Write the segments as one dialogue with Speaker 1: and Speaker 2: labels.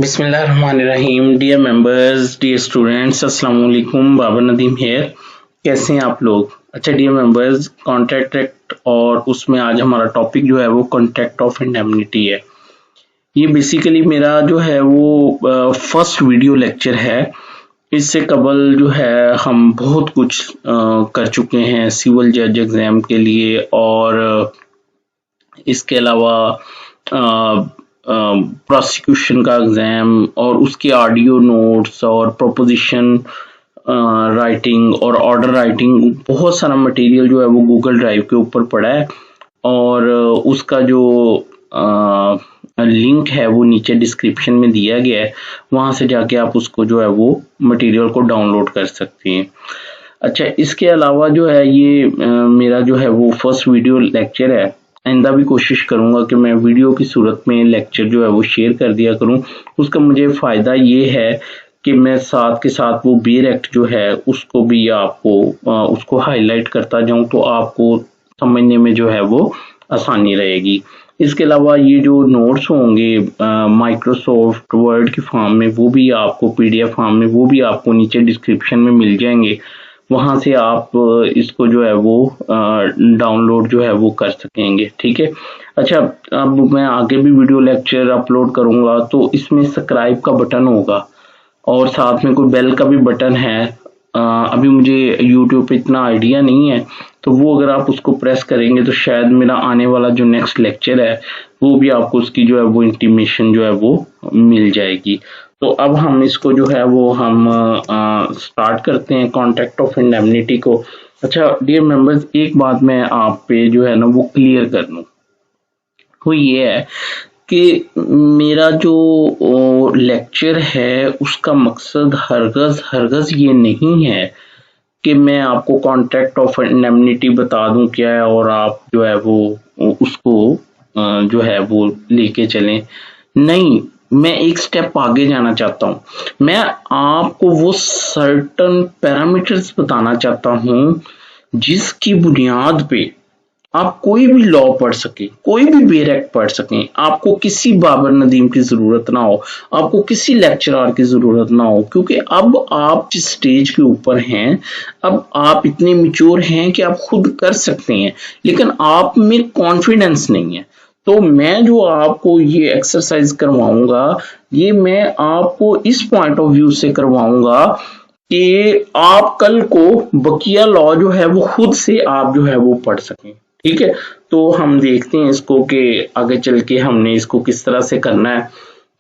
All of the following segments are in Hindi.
Speaker 1: बिस्मिल्लाहिर्रहमानिर्रहीम। डियर मेंबर्स, डियर स्टूडेंट्स, अस्सलाम वालेकुम। बाबर नदीम हेयर। कैसे हैं आप लोग? अच्छा डियर मेंबर्स, कॉन्ट्रैक्ट एक्ट और उसमें आज हमारा टॉपिक जो है वो कॉन्ट्रैक्ट ऑफ इंडेमनिटी है। ये बेसिकली मेरा जो है वो फर्स्ट वीडियो लेक्चर है। इससे कबल जो है हम बहुत कुछ कर चुके हैं सिविल जज एग्जाम के लिए, और इसके अलावा प्रोसिक्यूशन का एग्जाम और उसके ऑडियो नोट्स और प्रोपोजिशन राइटिंग और ऑर्डर राइटिंग, बहुत सारा मटेरियल जो है वो गूगल ड्राइव के ऊपर पड़ा है। और उसका जो लिंक है वो नीचे डिस्क्रिप्शन में दिया गया है, वहां से जाके आप उसको जो है वो मटेरियल को डाउनलोड कर सकते हैं। अच्छा, इसके अलावा जो है ये मेरा जो है वो फर्स्ट वीडियो लेक्चर है। आइंदा भी कोशिश करूंगा कि मैं वीडियो की सूरत में लेक्चर जो है वो शेयर कर दिया करूं। उसका मुझे फ़ायदा ये है कि मैं साथ के साथ वो बेयर एक्ट जो है उसको भी आपको उसको हाईलाइट करता जाऊं, तो आपको समझने में जो है वो आसानी रहेगी। इसके अलावा ये जो नोट्स होंगे माइक्रोसॉफ्ट वर्ड की फॉर्म में, वो भी आपको पीडीएफ फॉर्म में, वो भी आपको नीचे डिस्क्रिप्शन में मिल जाएंगे। वहां से आप इसको जो है वो डाउनलोड जो है वो कर सकेंगे। ठीक है। अच्छा, अब मैं आगे भी वीडियो लेक्चर अपलोड करूंगा तो इसमें सब्सक्राइब का बटन होगा और साथ में कोई बेल का भी बटन है। अभी मुझे यूट्यूब पे इतना आइडिया नहीं है, तो वो अगर आप उसको प्रेस करेंगे तो शायद मेरा आने वाला जो नेक्स्ट लेक्चर है वो भी आपको उसकी जो है वो इंटीमेशन जो है वो मिल जाएगी। तो अब हम इसको जो है वो हम स्टार्ट करते हैं कॉन्ट्रैक्ट ऑफ इंडेमनिटी को। अच्छा डियर मेंबर्स, एक बात मैं आप पे जो है ना वो क्लियर कर दूं, वो ये है कि मेरा जो लेक्चर है उसका मकसद हरगज ये नहीं है कि मैं आपको कॉन्ट्रैक्ट ऑफ इंडेमनिटी बता दूं क्या है और आप जो है वो उसको जो है वो लेके चलें। नहीं, मैं एक स्टेप आगे जाना चाहता हूं। मैं आपको वो सर्टन पैरामीटर्स बताना चाहता हूं जिसकी बुनियाद पे आप कोई भी लॉ पढ़ सके, कोई भी बेयर एक्ट पढ़ सकें। आपको किसी बाबर नदीम की जरूरत ना हो, आपको किसी लेक्चरर की जरूरत ना हो, क्योंकि अब आप जिस स्टेज के ऊपर हैं, अब आप इतने मैच्योर हैं कि आप खुद कर सकते हैं, लेकिन आप में कॉन्फिडेंस नहीं है। तो मैं जो आपको ये एक्सरसाइज करवाऊंगा, ये मैं आपको इस पॉइंट ऑफ व्यू से करवाऊंगा कि आप कल को बकिया लॉ जो है वो खुद से आप जो है वो पढ़ सकें। ठीक है, तो हम देखते हैं इसको कि आगे चल के हमने इसको किस तरह से करना है।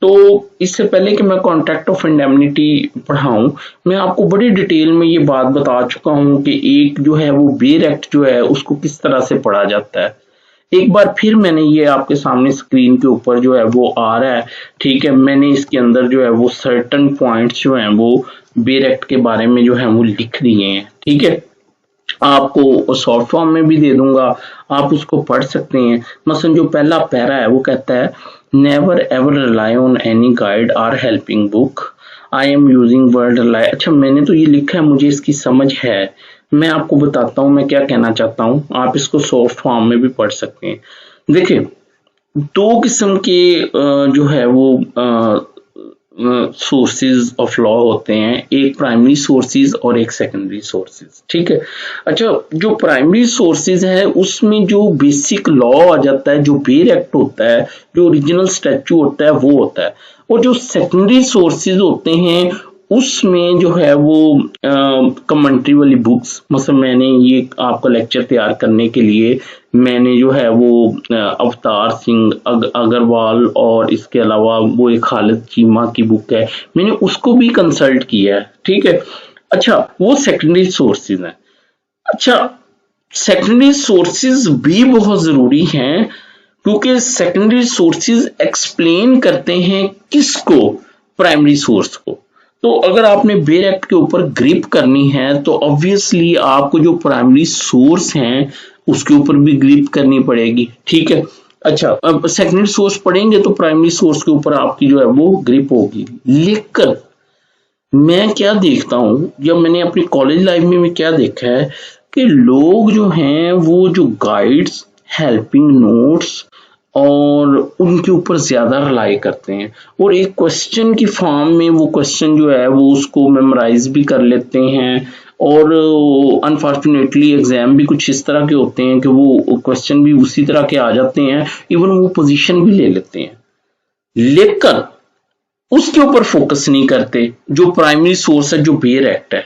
Speaker 1: तो इससे पहले कि मैं कॉन्ट्रैक्ट ऑफ इंडेमनिटी पढ़ाऊं, मैं आपको बड़ी डिटेल में ये बात बता चुका हूं कि एक जो है वो बेयर एक्ट जो है उसको किस तरह से पढ़ा जाता है। एक बार फिर मैंने ये आपके सामने स्क्रीन के ऊपर जो है वो आ रहा है। ठीक है, मैंने इसके अंदर जो है वो सर्टन पॉइंट्स जो हैं वो बेयर एक्ट के बारे में जो है वो लिख दिए हैं। ठीक है, आपको सॉफ्ट फॉर्म में भी दे दूंगा, आप उसको पढ़ सकते हैं। मसलन जो पहला पैरा है वो कहता है, never ever rely on any guide और helping book, I am using word rely. अच्छा, मैंने तो ये लिखा है, मुझे इसकी समझ है, मैं आपको बताता हूँ मैं क्या कहना चाहता हूँ। आप इसको सॉफ्ट फॉर्म में भी पढ़ सकते हैं। देखिए, दो किस्म के जो है वो सोर्सेज ऑफ लॉ होते हैं, एक प्राइमरी सोर्सेज और एक सेकेंडरी सोर्सेज। ठीक है। अच्छा, जो प्राइमरी सोर्सेज है उसमें जो बेसिक लॉ आ जाता है, जो बेयर एक्ट होता है, जो ओरिजिनल स्टैच्यू होता है वो होता है। और जो सेकेंडरी सोर्सेज होते हैं उसमें जो है वो कमेंट्री वाली बुक्स, मतलब मैंने ये आपका लेक्चर तैयार करने के लिए मैंने जो है वो अवतार सिंह अग्रवाल और इसके अलावा वो एक खालिद चीमा की बुक है, मैंने उसको भी कंसल्ट किया है। ठीक है। अच्छा, वो सेकेंडरी सोर्सेज हैं। अच्छा, सेकेंडरी सोर्सेज भी बहुत जरूरी हैं क्योंकि सेकेंडरी सोर्सेज एक्सप्लेन करते हैं किसको? प्राइमरी सोर्स को। तो अगर आपने बेयर एक्ट के ऊपर ग्रिप करनी है तो ऑब्वियसली आपको जो प्राइमरी सोर्स हैं उसके ऊपर भी ग्रिप करनी पड़ेगी। ठीक है। अच्छा, अब सेकेंडरी सोर्स पढ़ेंगे तो प्राइमरी सोर्स के ऊपर आपकी जो है वो ग्रिप होगी। लेकिन मैं क्या देखता हूं, या मैंने अपनी कॉलेज लाइफ में क्या देखा है कि लोग जो हैं वो जो गाइड्स, हेल्पिंग नोट्स और उनके ऊपर ज्यादा रिलाई करते हैं, और एक क्वेश्चन की फॉर्म में वो क्वेश्चन जो है वो उसको मेमोराइज भी कर लेते हैं। और अनफॉर्चुनेटली एग्जाम भी कुछ इस तरह के होते हैं कि वो क्वेश्चन भी उसी तरह के आ जाते हैं, इवन वो पोजीशन भी ले लेते हैं, लेकिन उसके ऊपर फोकस नहीं करते। जो प्राइमरी सोर्स है, जो बेयर एक्ट है,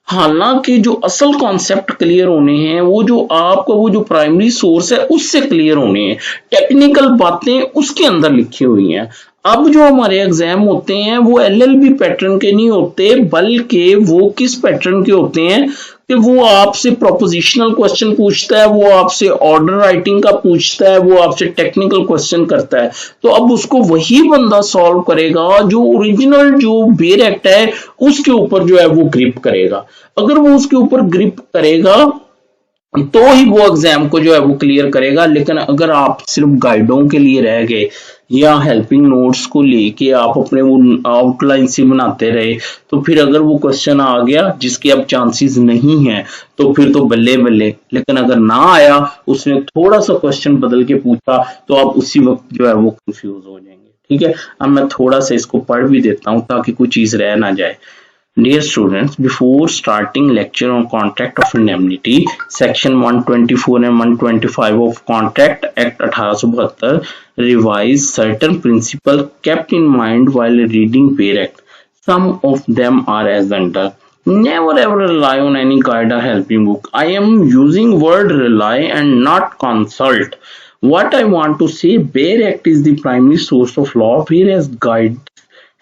Speaker 1: हालांकि जो असल कॉन्सेप्ट क्लियर होने हैं वो जो आपका वो जो प्राइमरी सोर्स है उससे क्लियर होने हैं, टेक्निकल बातें उसके अंदर लिखी हुई हैं। अब जो हमारे एग्जाम होते हैं वो एलएलबी पैटर्न के नहीं होते, बल्कि वो किस पैटर्न के होते हैं कि वो आपसे प्रोपोजिशनल क्वेश्चन पूछता है, वो आपसे ऑर्डर राइटिंग का पूछता है, वो आपसे टेक्निकल क्वेश्चन करता है। तो अब उसको वही बंदा सॉल्व करेगा जो ओरिजिनल जो बेयर एक्ट है उसके ऊपर जो है वो ग्रिप करेगा। अगर वो उसके ऊपर ग्रिप करेगा तो ही वो एग्जाम को जो है वो क्लियर करेगा। लेकिन अगर आप सिर्फ गाइडों के लिए रह गए या हेल्पिंग नोट्स को लेके आप अपने वो आउटलाइन से बनाते रहे, तो फिर अगर वो क्वेश्चन आ गया जिसके अब चांसेस नहीं है तो फिर तो बल्ले बल्ले। लेकिन अगर ना आया, उसने थोड़ा सा क्वेश्चन बदल के पूछा, तो आप उसी वक्त जो है वो कंफ्यूज हो जाएंगे। ठीक है, अब मैं थोड़ा सा इसको पढ़ भी देता हूँ ताकि कोई चीज रह ना जाए। Dear students, before starting lecture on contract of indemnity, section 124 and 125 of Contract Act 1872 revise certain principles kept in mind while reading Bear Act. Some of them are as under. Never ever rely on any guide or helping book. I am using word rely and not consult. What I want to say, Bear Act is the primary source of law, whereas guide,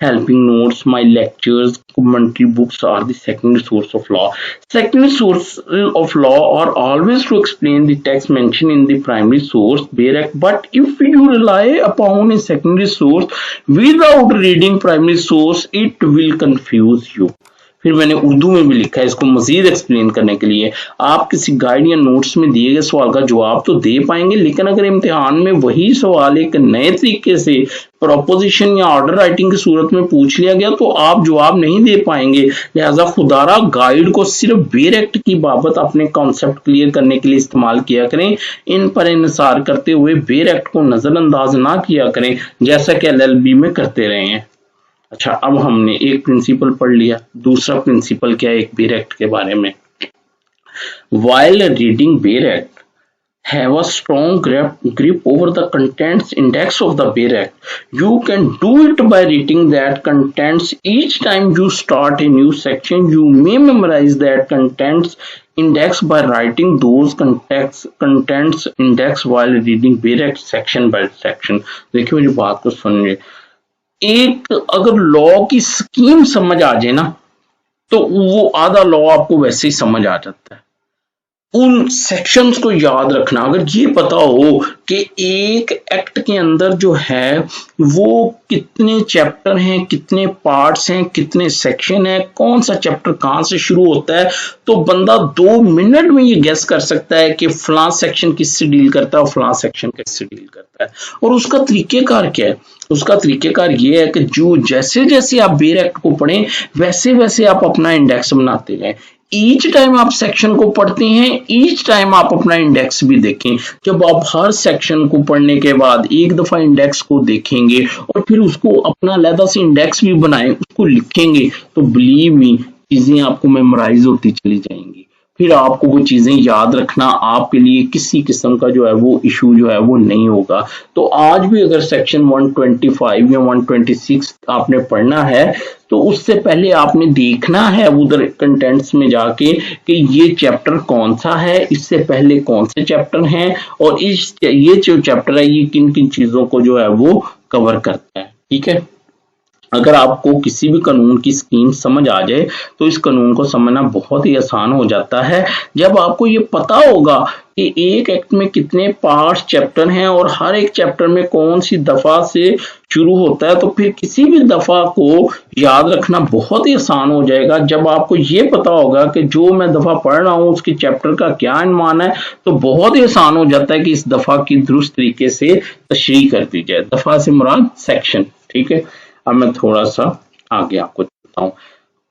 Speaker 1: helping notes, my lectures, commentary books are the secondary source of law. Secondary source of law are always to explain the text mentioned in the primary source, Bear Act. But if you rely upon a secondary source without reading primary source, it will confuse you. फिर मैंने उर्दू में भी लिखा है इसको मजीद एक्सप्लेन करने के लिए। आप किसी गाइड या नोट्स में दिए गए सवाल का जवाब तो दे पाएंगे, लेकिन अगर इम्तिहान में वही सवाल एक नए तरीके से प्रोपोजिशन या ऑर्डर राइटिंग की सूरत में पूछ लिया गया तो आप जवाब नहीं दे पाएंगे। लिहाजा खुदारा गाइड को सिर्फ बेयर एक्ट की बाबत अपने कॉन्सेप्ट क्लियर करने के लिए इस्तेमाल किया करें। इन पर इंसार करते हुए बेयर एक्ट को नजरअंदाज ना किया करें, जैसा कि एलएलबी में करते रहे हैं। अच्छा, अब हमने एक प्रिंसिपल पढ़ लिया। दूसरा प्रिंसिपल क्या है एक बेयर एक्ट के बारे में? While reading Bear Act, have a strong grip over the contents index of the Bear Act. You can do it by reading that contents each time you start a new section. You may memorize that contents index by writing those contents index while reading Bear Act section by section. देखिए मेरी बात को सुनिए। एक अगर लॉ की स्कीम समझ आ जाए ना, तो वो आधा लॉ आपको वैसे ही समझ आ जाता है। उन सेक्शंस को याद रखना, अगर ये पता हो कि एक एक्ट के अंदर जो है वो कितने चैप्टर हैं, कितने पार्ट्स हैं, कितने सेक्शन हैं, कौन सा चैप्टर कहाँ से शुरू होता है, तो बंदा 2 मिनट में ये गेस कर सकता है कि फलां सेक्शन किससे डील करता है और फलां सेक्शन किससे डील करता है। और उसका तरीकेकार क्या है? उसका तरीकेकार ये है कि जो जैसे जैसे आप बेयर एक्ट को पढ़ें वैसे वैसे आप अपना इंडेक्स बनाते जाएं। ईच टाइम आप सेक्शन को पढ़ते हैं, ईच टाइम आप अपना इंडेक्स भी देखें। जब आप हर सेक्शन को पढ़ने के बाद एक दफा इंडेक्स को देखेंगे और फिर उसको अपना अलग से इंडेक्स भी बनाएं, उसको लिखेंगे, तो बिलीव मी चीजें आपको मेमोराइज होती चली जाएंगी। फिर आपको वो चीजें याद रखना आपके लिए किसी किस्म का जो है वो इशू जो है वो नहीं होगा। तो आज भी अगर सेक्शन 125 या 126 आपने पढ़ना है तो उससे पहले आपने देखना है उधर कंटेंट्स में जाके कि ये चैप्टर कौन सा है, इससे पहले कौन से चैप्टर हैं, और ये जो चैप्टर है ये किन किन चीजों को जो है वो कवर करता है। ठीक है, अगर आपको किसी भी कानून की स्कीम समझ आ जाए तो इस कानून को समझना बहुत ही आसान हो जाता है। जब आपको ये पता होगा कि एक एक्ट में कितने पार्ट्स चैप्टर हैं और हर एक चैप्टर में कौन सी दफा से शुरू होता है, तो फिर किसी भी दफा को याद रखना बहुत ही आसान हो जाएगा। जब आपको ये पता होगा कि जो मैं दफा पढ़ रहा हूँ उसके चैप्टर का क्या अनुमान है, तो बहुत ही आसान हो जाता है कि इस दफा की दुरुस्त तरीके से तशरीह कर दी जाए। दफा से मुराद सेक्शन। ठीक है, अब मैं थोड़ा सा आगे आपको बताता हूँ।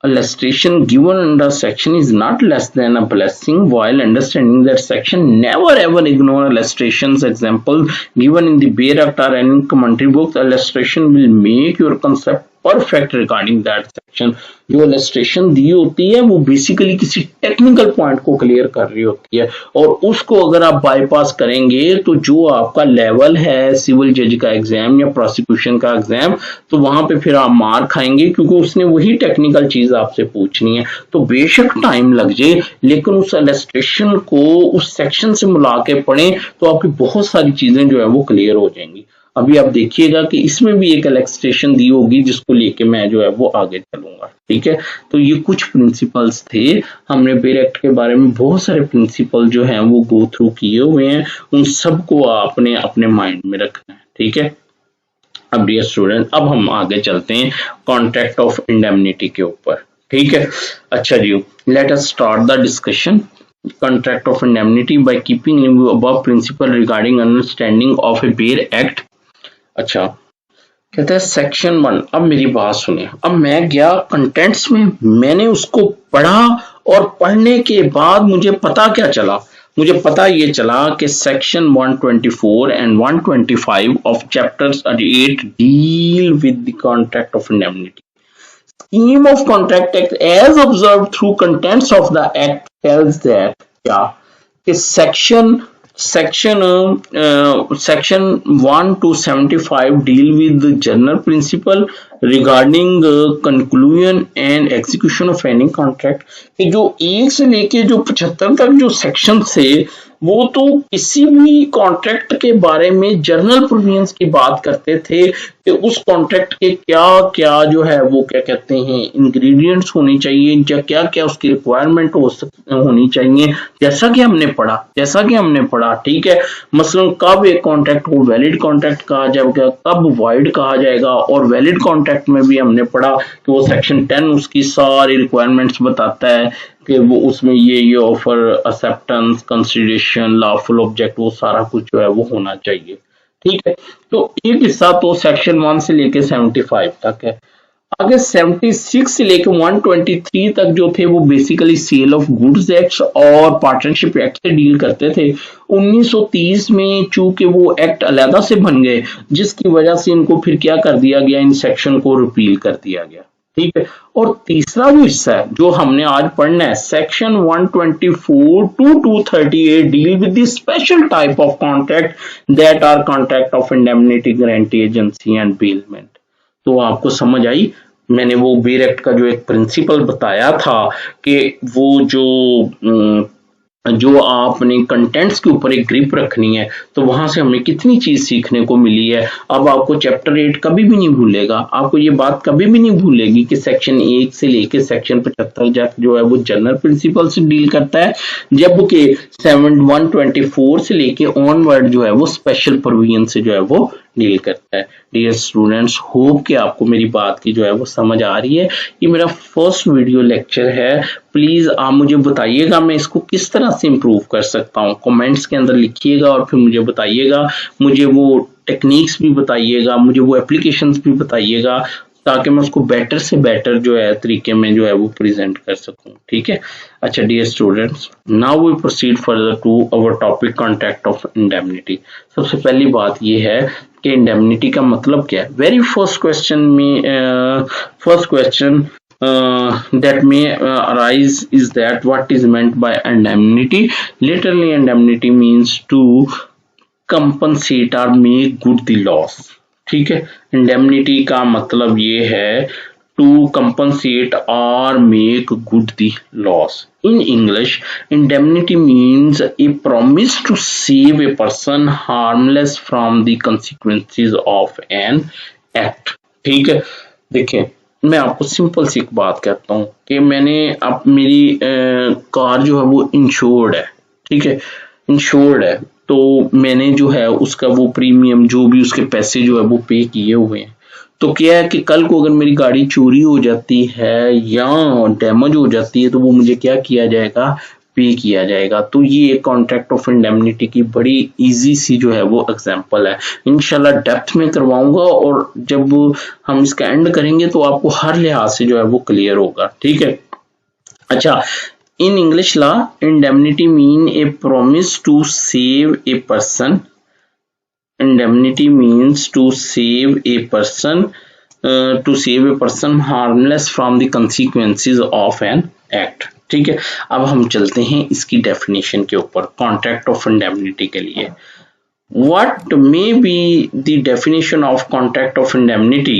Speaker 1: A illustration given under section is not less than a blessing, while understanding that section never ever ignore illustrations. Example given in the Bayer Act or any commentary book. The illustration will make your concept perfect regarding that section. जो इलस्ट्रेशन दी होती है वो बेसिकली किसी टेक्निकल पॉइंट को क्लियर कर रही होती है, और उसको अगर आप बाईपास करेंगे तो जो आपका लेवल है सिविल जज का एग्जाम या प्रोसिक्यूशन का एग्जाम, तो वहां पे फिर आप मार खाएंगे, क्योंकि उसने वही टेक्निकल चीज आपसे पूछनी है। तो बेशक टाइम लग जाए, लेकिन उस इलस्ट्रेशन को उस सेक्शन से मिला के पढ़ें तो आपकी बहुत सारी चीजें जो है वो क्लियर हो जाएंगी। अभी आप देखिएगा कि इसमें भी एक इलस्ट्रेशन दी होगी जिसको लेके मैं जो है वो आगे चलूंगा। ठीक है, तो ये कुछ प्रिंसिपल्स थे। हमने बेयर एक्ट के बारे में बहुत सारे प्रिंसिपल जो हैं वो गो थ्रू किए हुए हैं, उन सबको आपने अपने माइंड में रखना है। ठीक है, अब डियर स्टूडेंट, अब हम आगे चलते हैं कॉन्ट्रैक्ट ऑफ इंडेमनिटी के ऊपर। ठीक है, अच्छा जी, let us start the discussion contract of indemnity by keeping in view above principle regarding understanding of a Bayer Act। अच्छा, कहता है सेक्शन 1। अब मेरी बात सुनिए, अब मैं गया कंटेंट्स में, मैंने उसको पढ़ा और पढ़ने के बाद मुझे पता क्या चला, मुझे पता ये चला कि section 124 and 125 of chapters 8 deal with the contract of indemnity. Scheme of Contract Act as observed through contents of the Act tells that क्या कि section 1 to 75 deal with the general principle regarding conclusion and execution of any contract। कि जो 1 से लेके जो 75 तक जो सेक्शन से, वो तो किसी भी कॉन्ट्रैक्ट के बारे में जनरल प्रोविजंस की बात करते थे कि उस कॉन्ट्रैक्ट के क्या क्या जो है वो क्या कहते हैं इंग्रेडिएंट्स होनी चाहिए, या क्या क्या उसकी रिक्वायरमेंट होनी चाहिए, जैसा कि हमने पढ़ा। ठीक है, मसलन कब एक कॉन्ट्रैक्ट को वैलिड कॉन्ट्रैक्ट कहा जाएगा, कब वाइड कहा जाएगा, और वैलिड कॉन्ट्रैक्ट में भी हमने पढ़ा कि वो सेक्शन 10 उसकी सारी रिक्वायरमेंट्स बताता है कि वो उसमें ये offer, acceptance, consideration, lawful object, वो सारा कुछ जो है वो होना चाहिए। ठीक है, तो एक हिस्सा तो सेक्शन 1 से लेके 75 तक है। आगे 76 से लेके 123 तक जो थे वो basically sale of goods act और पार्टनरशिप एक्ट से डील करते थे। 1930 में चूंकि वो एक्ट अलहदा से बन गए, जिसकी वजह से इनको फिर क्या कर दिया गया, इन सेक्शन को रिपील कर दिया गया। ठीक है, और तीसरा जो हिस्सा है जो हमने आज पढ़ना है, section 124 to 238 deal with the special type of contract that are contract of indemnity, guarantee agency and bailment. तो आपको समझ आई, मैंने वो बेयर एक्ट का जो एक प्रिंसिपल बताया था कि वो जो आपने कंटेंट्स के ऊपर एक ग्रिप रखनी है, तो वहां से हमें कितनी चीज सीखने को मिली है। अब आपको चैप्टर 8 कभी भी नहीं भूलेगा, आपको ये बात कभी भी नहीं भूलेगी कि सेक्शन 1 से लेके सेक्शन 75 जो है वो जनरल प्रिंसिपल से डील करता है, जबकि 124 से लेके ऑनवर्ड जो है वो स्पेशल प्रोविजन से जो है वो डील करता है। डियर स्टूडेंट्स, होप कि आपको मेरी बात की जो है वो समझ आ रही है। ये मेरा फर्स्ट वीडियो लेक्चर है, प्लीज आप मुझे बताइएगा मैं इसको किस तरह से इम्प्रूव कर सकता हूँ। कमेंट्स के अंदर लिखिएगा और फिर मुझे बताइएगा, मुझे वो टेक्निक्स भी बताइएगा, मुझे वो एप्लीकेशंस भी बताइएगा, ताकि मैं उसको बेटर से बेटर जो है तरीके में जो है वो प्रेजेंट कर सकूं। ठीक है, अच्छा dear students, now we proceed further to our topic contract of indemnity. सबसे पहली बात ये है कि इंडेमनिटी का मतलब क्या है। Very first question that may arise is that what is meant by indemnity। Literally indemnity means to compensate or make good the loss। ठीक है, इंडेमनिटी का मतलब ये है to compensate or make good the loss। In English, indemnity means a promise to save a person harmless from the consequences of an act। ठीक है, देखिए मैं आपको सिंपल सी एक बात कहता हूँ कि मैंने अब मेरी कार जो है वो इंश्योर्ड है। ठीक है, इंश्योर्ड है, तो मैंने जो है उसका वो प्रीमियम जो भी उसके पैसे जो है वो पे किए हुए हैं। तो क्या है कि कल को अगर मेरी गाड़ी चोरी हो जाती है या डैमेज हो जाती है, तो वो मुझे क्या किया जाएगा, पे किया जाएगा। तो ये कॉन्ट्रैक्ट ऑफ इंडेमनिटी की बड़ी इजी सी जो है वो एग्जांपल है। इंशाल्लाह डेप्थ में करवाऊंगा और जब हम इसका एंड करेंगे तो आपको हर लिहाज से जो है वो क्लियर होगा, ठीक है। अच्छा, in English law, indemnity mean a promise to save a person. Indemnity means to save a person, harmless from the consequences of an act. ठीक है, अब हम चलते हैं इसकी डेफिनेशन के ऊपर कॉन्ट्रैक्ट ऑफ इंडेमनिटी के लिए। What may be the definition of contract of indemnity?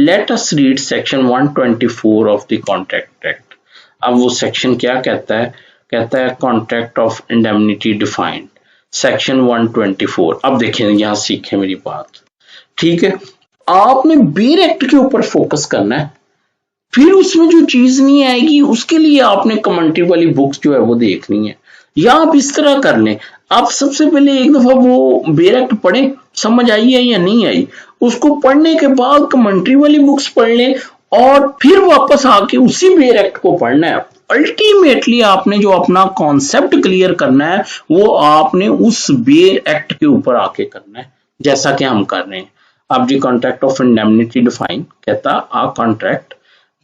Speaker 1: Let us read section 124 of the Contract Act. अब वो सेक्शन क्या कहता है contract of indemnity defined, section 124। अब देखें, यहां सीखें मेरी बात, ठीक है। आपने बेर एक्ट के ऊपर फोकस करना है, फिर उसमें जो चीज नहीं आएगी उसके लिए आपने कमेंट्री वाली बुक्स जो है वो देखनी है। या आप इस तरह कर लें, आप सबसे पहले एक दफा वो बेर एक्ट पढ़ें, समझ आई है या नहीं आई, उसको पढ़ने के बाद कमेंट्री वाली बुक्स पढ़ लें और फिर वापस आके उसी बेर एक्ट को पढ़ना है। अल्टीमेटली आपने जो अपना कॉन्सेप्ट क्लियर करना है वो आपने उस बेर एक्ट के ऊपर आके करना है, जैसा कि हम कर रहे हैं। अब जी कॉन्ट्रैक्ट ऑफ इंडेमनिटी डिफाइन कहता आ contract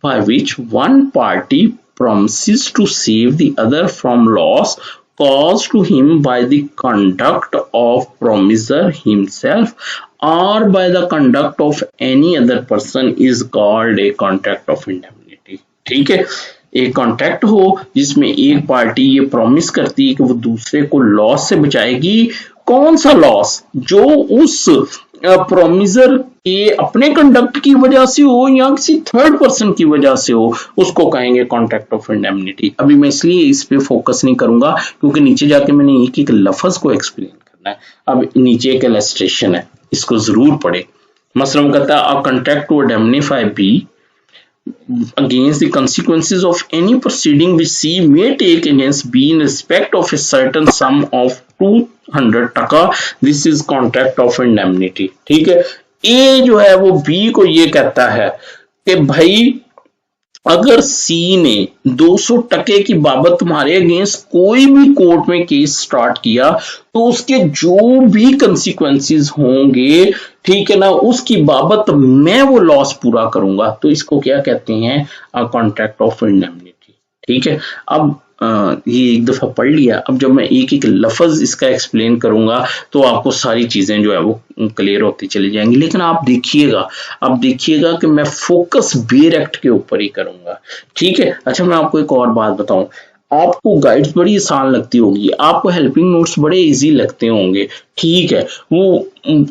Speaker 1: by which one party promises to save the other from loss caused to him by the conduct of promiser himself or by the conduct of any other person is called a contract of indemnity। ठीक है, एक कॉन्ट्रैक्ट हो जिसमें एक पार्टी ये प्रॉमिस करती है कि वो दूसरे को लॉस से बचाएगी। कौन सा लॉस? जो उस प्रोमिसर के अपने कंडक्ट की वजह से हो या किसी थर्ड पर्सन की वजह से हो, उसको कहेंगे कॉन्ट्रैक्ट ऑफ इंडेमनिटी। अभी मैं इसलिए इस पे फोकस नहीं करूंगा क्योंकि नीचे जाके मैंने एक एक लफ्ज को एक्सप्लेन करना है। अब नीचे एक इलस्ट्रेशन है, इसको जरूर पढ़े। मसलन कहता है a contract to indemnify be against the consequences of any proceeding which C may take against B in respect of a certain sum of 200 टका, this is contract of indemnity। ठीक है, A जो है वो B को ये कहता है कि भाई अगर सी ने 200 टके की बाबत तुम्हारे अगेंस्ट कोई भी कोर्ट में केस स्टार्ट किया तो उसके जो भी कंसिक्वेंसेस होंगे, ठीक है ना, उसकी बाबत मैं वो लॉस पूरा करूंगा। तो इसको क्या कहते हैं? A contract of indemnity. ठीक है, अब ये एक दफा पढ़ लिया। अब जब मैं एक एक लफ्ज इसका एक्सप्लेन करूंगा तो आपको सारी चीजें जो है वो क्लियर होती चली जाएंगी। लेकिन आप देखिएगा कि मैं फोकस बेर एक्ट के ऊपर ही करूंगा। ठीक है, अच्छा मैं आपको एक और बात बताऊं, आपको गाइड्स बड़ी आसान लगती होगी, आपको हेल्पिंग नोट्स बड़े इजी लगते होंगे, ठीक है, वो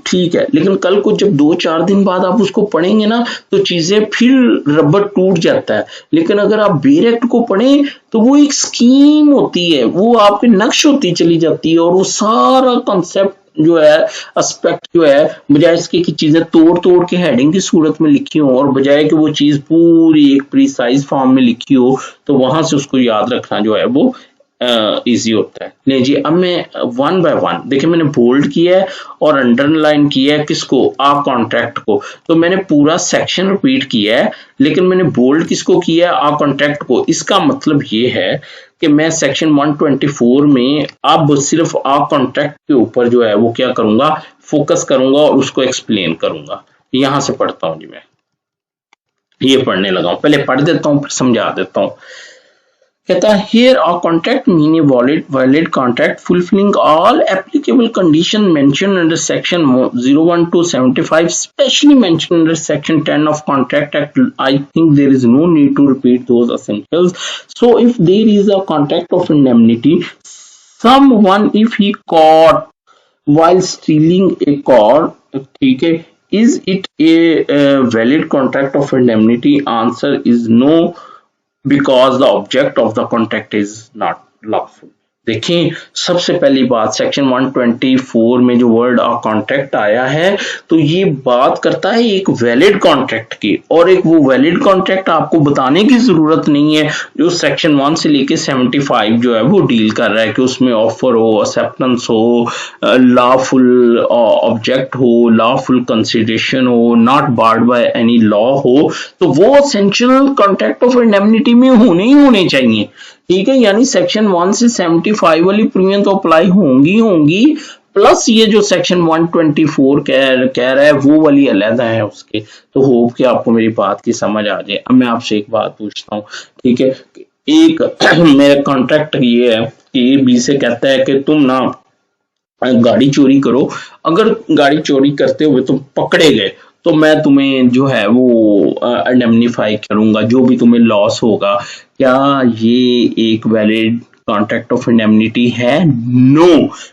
Speaker 1: ठीक है, लेकिन कल को जब 2-4 दिन बाद आप उसको पढ़ेंगे ना तो चीजें फिर रबर टूट जाता है। लेकिन अगर आप बेर एक्ट को पढ़ें तो वो एक स्कीम होती है, वो आपके नक्श होती चली जाती है और वो सारा कॉन्सेप्ट जो है, एस्पेक्ट जो है, बजाय इसके कि चीजें तोड़ के हेडिंग की सूरत में लिखी हो और बजाय कि वो चीज पूरी एक प्रीसाइज फॉर्म में लिखी हो, तो वहां से उसको याद रखना जो है वो इजी होता है। ले जी, अब मैं वन बाय वन, देखिए मैंने बोल्ड किया है और अंडरलाइन किया है किसको? आ कॉन्ट्रैक्ट को। तो मैंने पूरा सेक्शन रिपीट किया है लेकिन मैंने बोल्ड किसको किया है? आ कॉन्ट्रैक्ट को। इसका मतलब ये है कि मैं सेक्शन 124 में अब सिर्फ आ कॉन्ट्रैक्ट के ऊपर जो है वो क्या करूंगा? फोकस करूंगा और उसको एक्सप्लेन करूंगा। यहां से पढ़ता हूं जी, मैं ये पढ़ने लगा हूं, पहले पढ़ देता हूं फिर समझा देता हूं। कहता है here a contract mean a valid contract fulfilling all applicable condition mentioned under section 01 to 75, especially mentioned under section 10 of Contract Act. I think there is no need to repeat those essentials. So if there is a contract of indemnity, someone if he caught while stealing a car, ठीक है, is it a valid contract of indemnity? Answer is no, because the object of the contract is not lawful। देखिए, सबसे पहली बात सेक्शन 124 में जो वर्ड आ कॉन्ट्रैक्ट आया है तो ये बात करता है एक वैलिड कॉन्ट्रैक्ट की, और एक वो वैलिड कॉन्ट्रैक्ट आपको बताने की जरूरत नहीं है जो सेक्शन 1 से लेके 75 जो है वो डील कर रहा है कि उसमें ऑफर हो, एक्सेप्टेंस हो, लॉफुल ऑब्जेक्ट हो, लॉफुल कंसिडरेशन हो, not barred by any law हो। तो वो एसेंशियल कॉन्ट्रैक्ट ऑफ इंडेमनिटी में होने ही होने चाहिए। ठीक है, यानी सेक्शन 1 से 75 वाली प्रोविजन तो अप्लाई होंगी प्लस ये जो सेक्शन 124 कह रहा है वो वाली अलग है उसके। तो होप कि आपको मेरी बात की समझ आ जाए। अब मैं आपसे एक बात पूछता हूँ, ठीक है, एक मेरा कॉन्ट्रैक्ट ये है कि बी से कहता है कि तुम ना गाड़ी चोरी करो, अगर गाड़ी चोरी करते हुए तुम पकड़े गए तो मैं तुम्हें जो है वो इंडेमनीफाई करूंगा, जो भी तुम्हें लॉस होगा। क्या ये एक वैलिड कॉन्ट्रैक्ट ऑफ इंडेमनिटी है? No,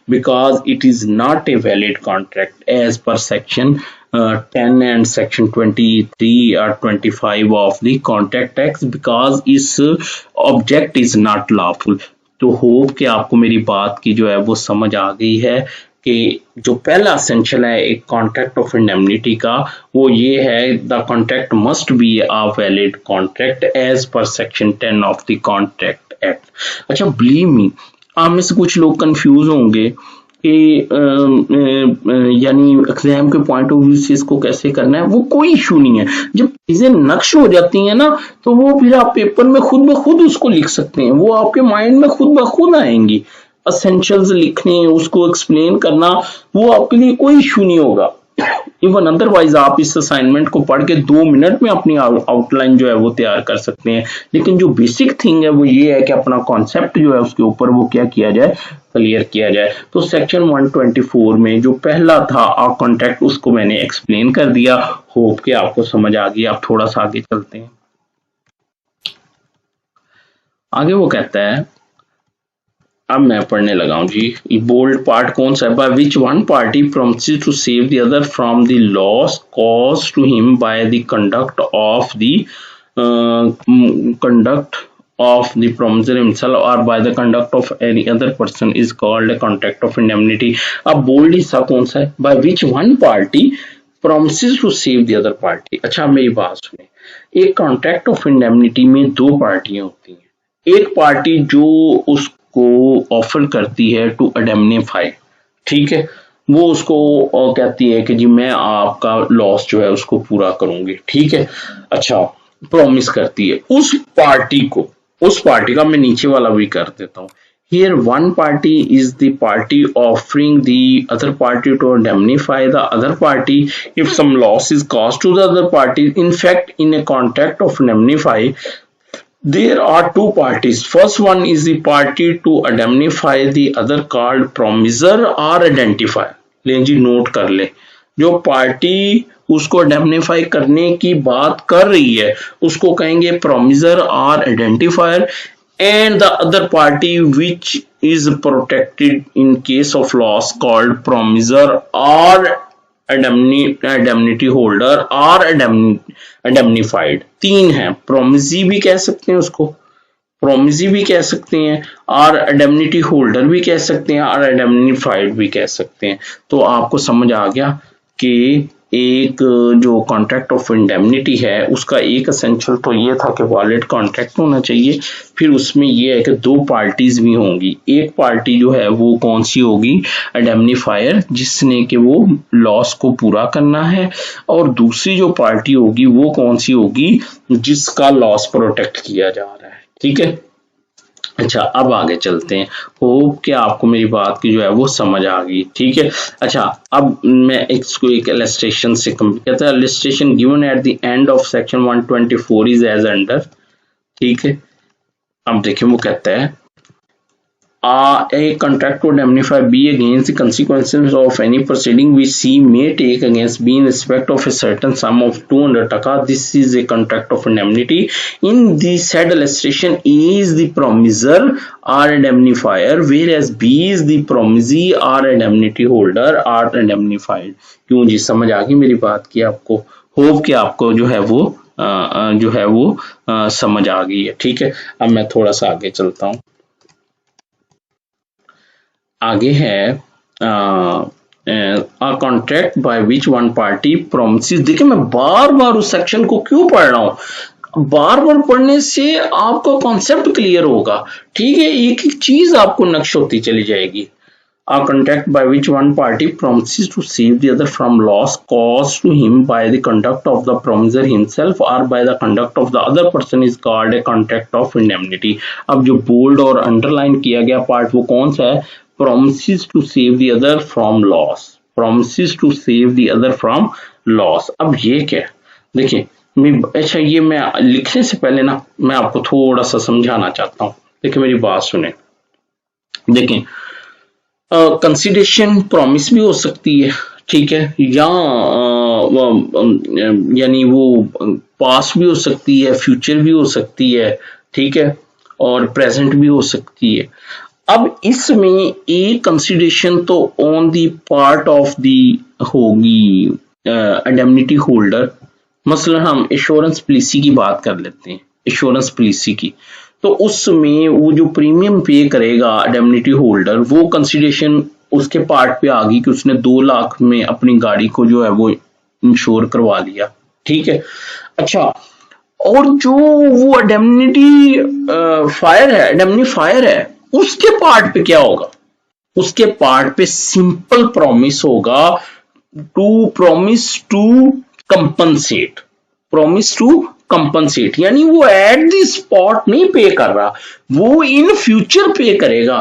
Speaker 1: because it is not a valid contract as per section 10 and section 23 or 25 of the contract acts, because its object is not lawful। तो होप कि आपको मेरी बात की जो है वो समझ आ गई है कि जो पहला एसेंशियल है एक कॉन्ट्रैक्ट ऑफ इंडेमनिटी का, वो ये है the contract must be a valid contract as per section 10 of the contract act. अच्छा, बिलीव मी, आप में से कुछ लोग कंफ्यूज होंगे कि यानी एग्जाम के पॉइंट ऑफ व्यू से इसको कैसे करना है। वो कोई इशू नहीं है, जब चीजें नक्श हो जाती हैं ना तो वो फिर आप पेपर में खुद ब खुद उसको लिख सकते हैं, वो आपके माइंड में खुद ब खुद आएंगी। एसेंशियल्स लिखने, उसको एक्सप्लेन करना, वो आपके लिए कोई इशू नहीं होगा। इवन अदरवाइज आप इस असाइनमेंट को पढ़ के 2 मिनट में अपनी आउटलाइन जो है वो तैयार कर सकते हैं। लेकिन जो बेसिक थिंग है वो ये है कि अपना कॉन्सेप्ट जो है उसके ऊपर वो क्या किया जाए, क्लियर किया जाए। तो सेक्शन 124 में जो पहला था आ कॉन्ट्रैक्ट, उसको मैंने एक्सप्लेन कर दिया। होप कि आपको समझ आ गई। आप थोड़ा सा आगे चलते हैं। आगे वो कहता है, अब मैं पढ़ने लगा हूं जी, बोल्ड पार्ट कौन सा है? By which one party promises to save the other from the loss caused to him by the conduct of the promiser himself or by the conduct of any other person is called a contract of indemnity। अब बोल्ड हिस्सा कौन सा है? by which one party promises to save the other party। अच्छा, मेरी बात सुने, एक कॉन्ट्रैक्ट ऑफ इंडेमनिटी में 2 पार्टियां होती हैं। एक पार्टी जो उसको ऑफर करती है टू इंडेमनीफाई, ठीक है, वो उसको कहती है कि जी मैं आपका लॉस जो है उसको पूरा करूंगी, ठीक है। अच्छा, प्रॉमिस करती है उस पार्टी को, उस पार्टी का मैं नीचे वाला भी कर देता हूं। Here one party is the party offering the other party to indemnify the other party if some loss is caused to the other party। In fact, in a contract of indemnify there are 2 parties। First one is the party to indemnify the other called promisor or identifier। लें जी, नोट कर ले, जो पार्टी उसको इंडेमनीफाई करने की बात कर रही है उसको कहेंगे प्रोमिसर और identifier, and the other party which is protected in case of loss called promisor और इंडेमनिटी होल्डर और इंडेमनीफाइड। 3 है, प्रोमिसी भी कह सकते हैं उसको, प्रोमिसी भी कह सकते हैं, और इंडेमनिटी होल्डर भी कह सकते हैं, और इंडेमनीफाइड भी कह सकते हैं। तो आपको समझ आ गया कि एक जो कॉन्ट्रैक्ट ऑफ इंडेमनिटी है उसका एक एसेंशियल तो ये था कि वैलिड कॉन्ट्रैक्ट होना चाहिए। फिर उसमें ये है कि 2 पार्टीज भी होंगी। एक पार्टी जो है वो कौन सी होगी? इंडेमनीफायर, जिसने कि वो लॉस को पूरा करना है, और दूसरी जो पार्टी होगी वो कौन सी होगी? जिसका लॉस प्रोटेक्ट किया जा रहा है, ठीक है। अच्छा, अब आगे चलते हैं। होप कि आपको मेरी बात की जो है वो समझ आ गई, ठीक है। अच्छा, अब मैं इसको एक इलस्ट्रेशन से कहता है, illustration given at the end of section 124 is as under, ठीक है। अब देखिए वो कहता है, a contract to indemnify B against the consequences of any proceeding which C may take against B in respect of a certain sum of 200 taka। This is a contract of indemnity। In the said illustration, A is the promiser or indemnifier, whereas B is the promisee or indemnity holder or indemnified। क्यों जी, समझ आ गई मेरी बात की आपको? होप कि आपको जो है वो समझ आ गई है, ठीक है। अब मैं थोड़ा सा आगे चलता हूँ। आगे है contract by which one party promises. देखिए, मैं बार बार उस सेक्शन को क्यों पढ़ रहा हूं? बार बार पढ़ने से आपका कॉन्सेप्ट क्लियर होगा, ठीक है। एक एक चीज आपको नक्श होती चली जाएगी। A contract by which one party promises to save the other from loss caused to him by the conduct of the promiser himself or by the conduct of the other person is called a contract of indemnity. अब जो बोल्ड और अंडरलाइन किया गया पार्ट वो कौन सा है? promises to save the other from loss, promises to save the other from loss. अब ये क्या है? देखिए अच्छा ये मैं लिखने से पहले ना मैं आपको थोड़ा सा समझाना चाहता हूँ। देखिए मेरी बात सुने। देखिए कंसिडरेशन प्रॉमिस भी हो सकती है, ठीक है, या यानी वो पास्ट भी हो सकती है, फ्यूचर भी हो सकती है, ठीक है, और प्रेजेंट भी हो सकती है। अब इसमें एक कंसिडरेशन तो on the part of the होगी इंडेमनिटी होल्डर। मसलन हम एश्योरेंस पॉलिसी की बात कर लेते हैं, एश्योरेंस पॉलिसी की, तो उसमें वो जो प्रीमियम पे करेगा इंडेमनिटी होल्डर वो कंसिडरेशन उसके पार्ट पे आ गई कि उसने 2 लाख में अपनी गाड़ी को जो है वो इंश्योर करवा लिया, ठीक है। अच्छा, और जो वो इंडेमनिटी फायर है, इंडेमनिफायर है, उसके पार्ट पे क्या होगा? उसके पार्ट पे सिंपल प्रॉमिस होगा to promise to compensate, promise to compensate, यानी वो एट द स्पॉट नहीं पे कर रहा, वो इन फ्यूचर पे करेगा।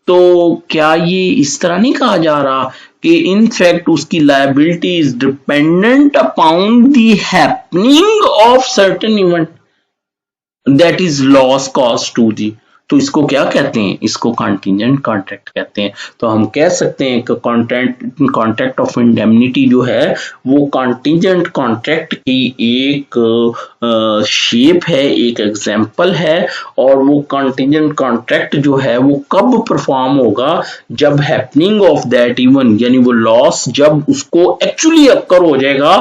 Speaker 1: तो क्या ये इस तरह नहीं कहा जा रहा कि इन फैक्ट उसकी liability is dependent upon the happening of certain event that is loss cause to the? तो इसको क्या कहते हैं? इसको कॉन्टिजेंट कॉन्ट्रैक्ट कहते हैं। तो हम कह सकते हैं कि कॉन्ट्रैक्ट ऑफ इंडेमनिटी जो है वो कॉन्टिजेंट कॉन्ट्रैक्ट की एक शेप है, एक एग्जाम्पल है, और वो कॉन्टिजेंट कॉन्ट्रैक्ट जो है वो कब परफॉर्म होगा? जब हैपनिंग ऑफ दैट इवेंट, यानी वो लॉस जब उसको एक्चुअली अक्कर हो जाएगा,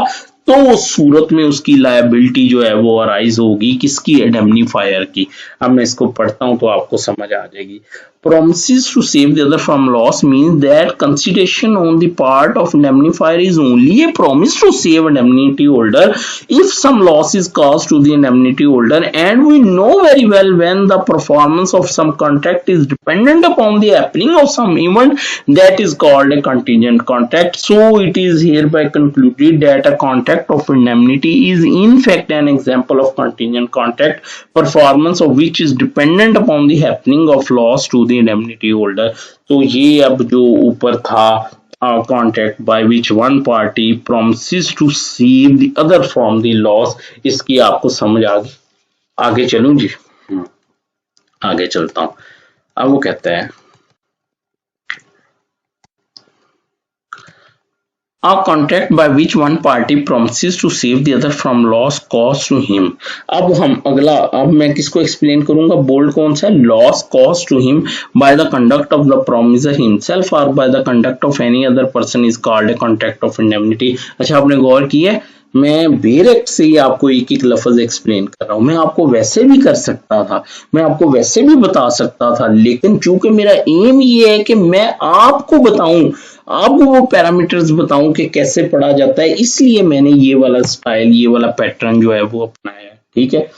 Speaker 1: तो उस सूरत में उसकी लायबिलिटी जो है वो अराइज होगी किसकी? इंडेमनिफायर की। अब मैं इसको पढ़ता हूं तो आपको समझ आ जाएगी। Promises to save the other from loss means that consideration on the part of indemnifier is only a promise to save indemnity holder if some loss is caused to the indemnity holder, and we know very well when the performance of some contract is dependent upon the happening of some event that is called a contingent contract. So it is hereby concluded that a contract of indemnity is in fact an example of contingent contract, performance of which is dependent upon the happening of loss to the indemnity holder. तो ये अब जो ऊपर था contract by which one party promises to save the other from the loss, इसकी आपको समझ आ गई? आगे चलूं जी, आगे चलता हूं। अब वो कहता है A contract by which one party promises to save the other from loss caused to him. अब हम अगला, अब मैं किसको एक्सप्लेन करूंगा? बोल्ड कौन सा है? Loss caused to him by the conduct of the promiser himself or by the conduct of any other person is called a contract of indemnity. अच्छा, आपने गौर किया, मैं बेरेक्ट से ही आपको एक एक लफ्ज एक्सप्लेन कर रहा हूं। मैं आपको वैसे भी कर सकता था, मैं आपको वैसे भी बता सकता था, लेकिन चूंकि मेरा एम ये है कि मैं आपको बताऊं, आपको वो पैरामीटर्स बताऊं कि कैसे पढ़ा जाता है, इसलिए मैंने ये वाला स्टाइल, ये वाला पैटर्न जो है वो अपनाया है, ठीक है।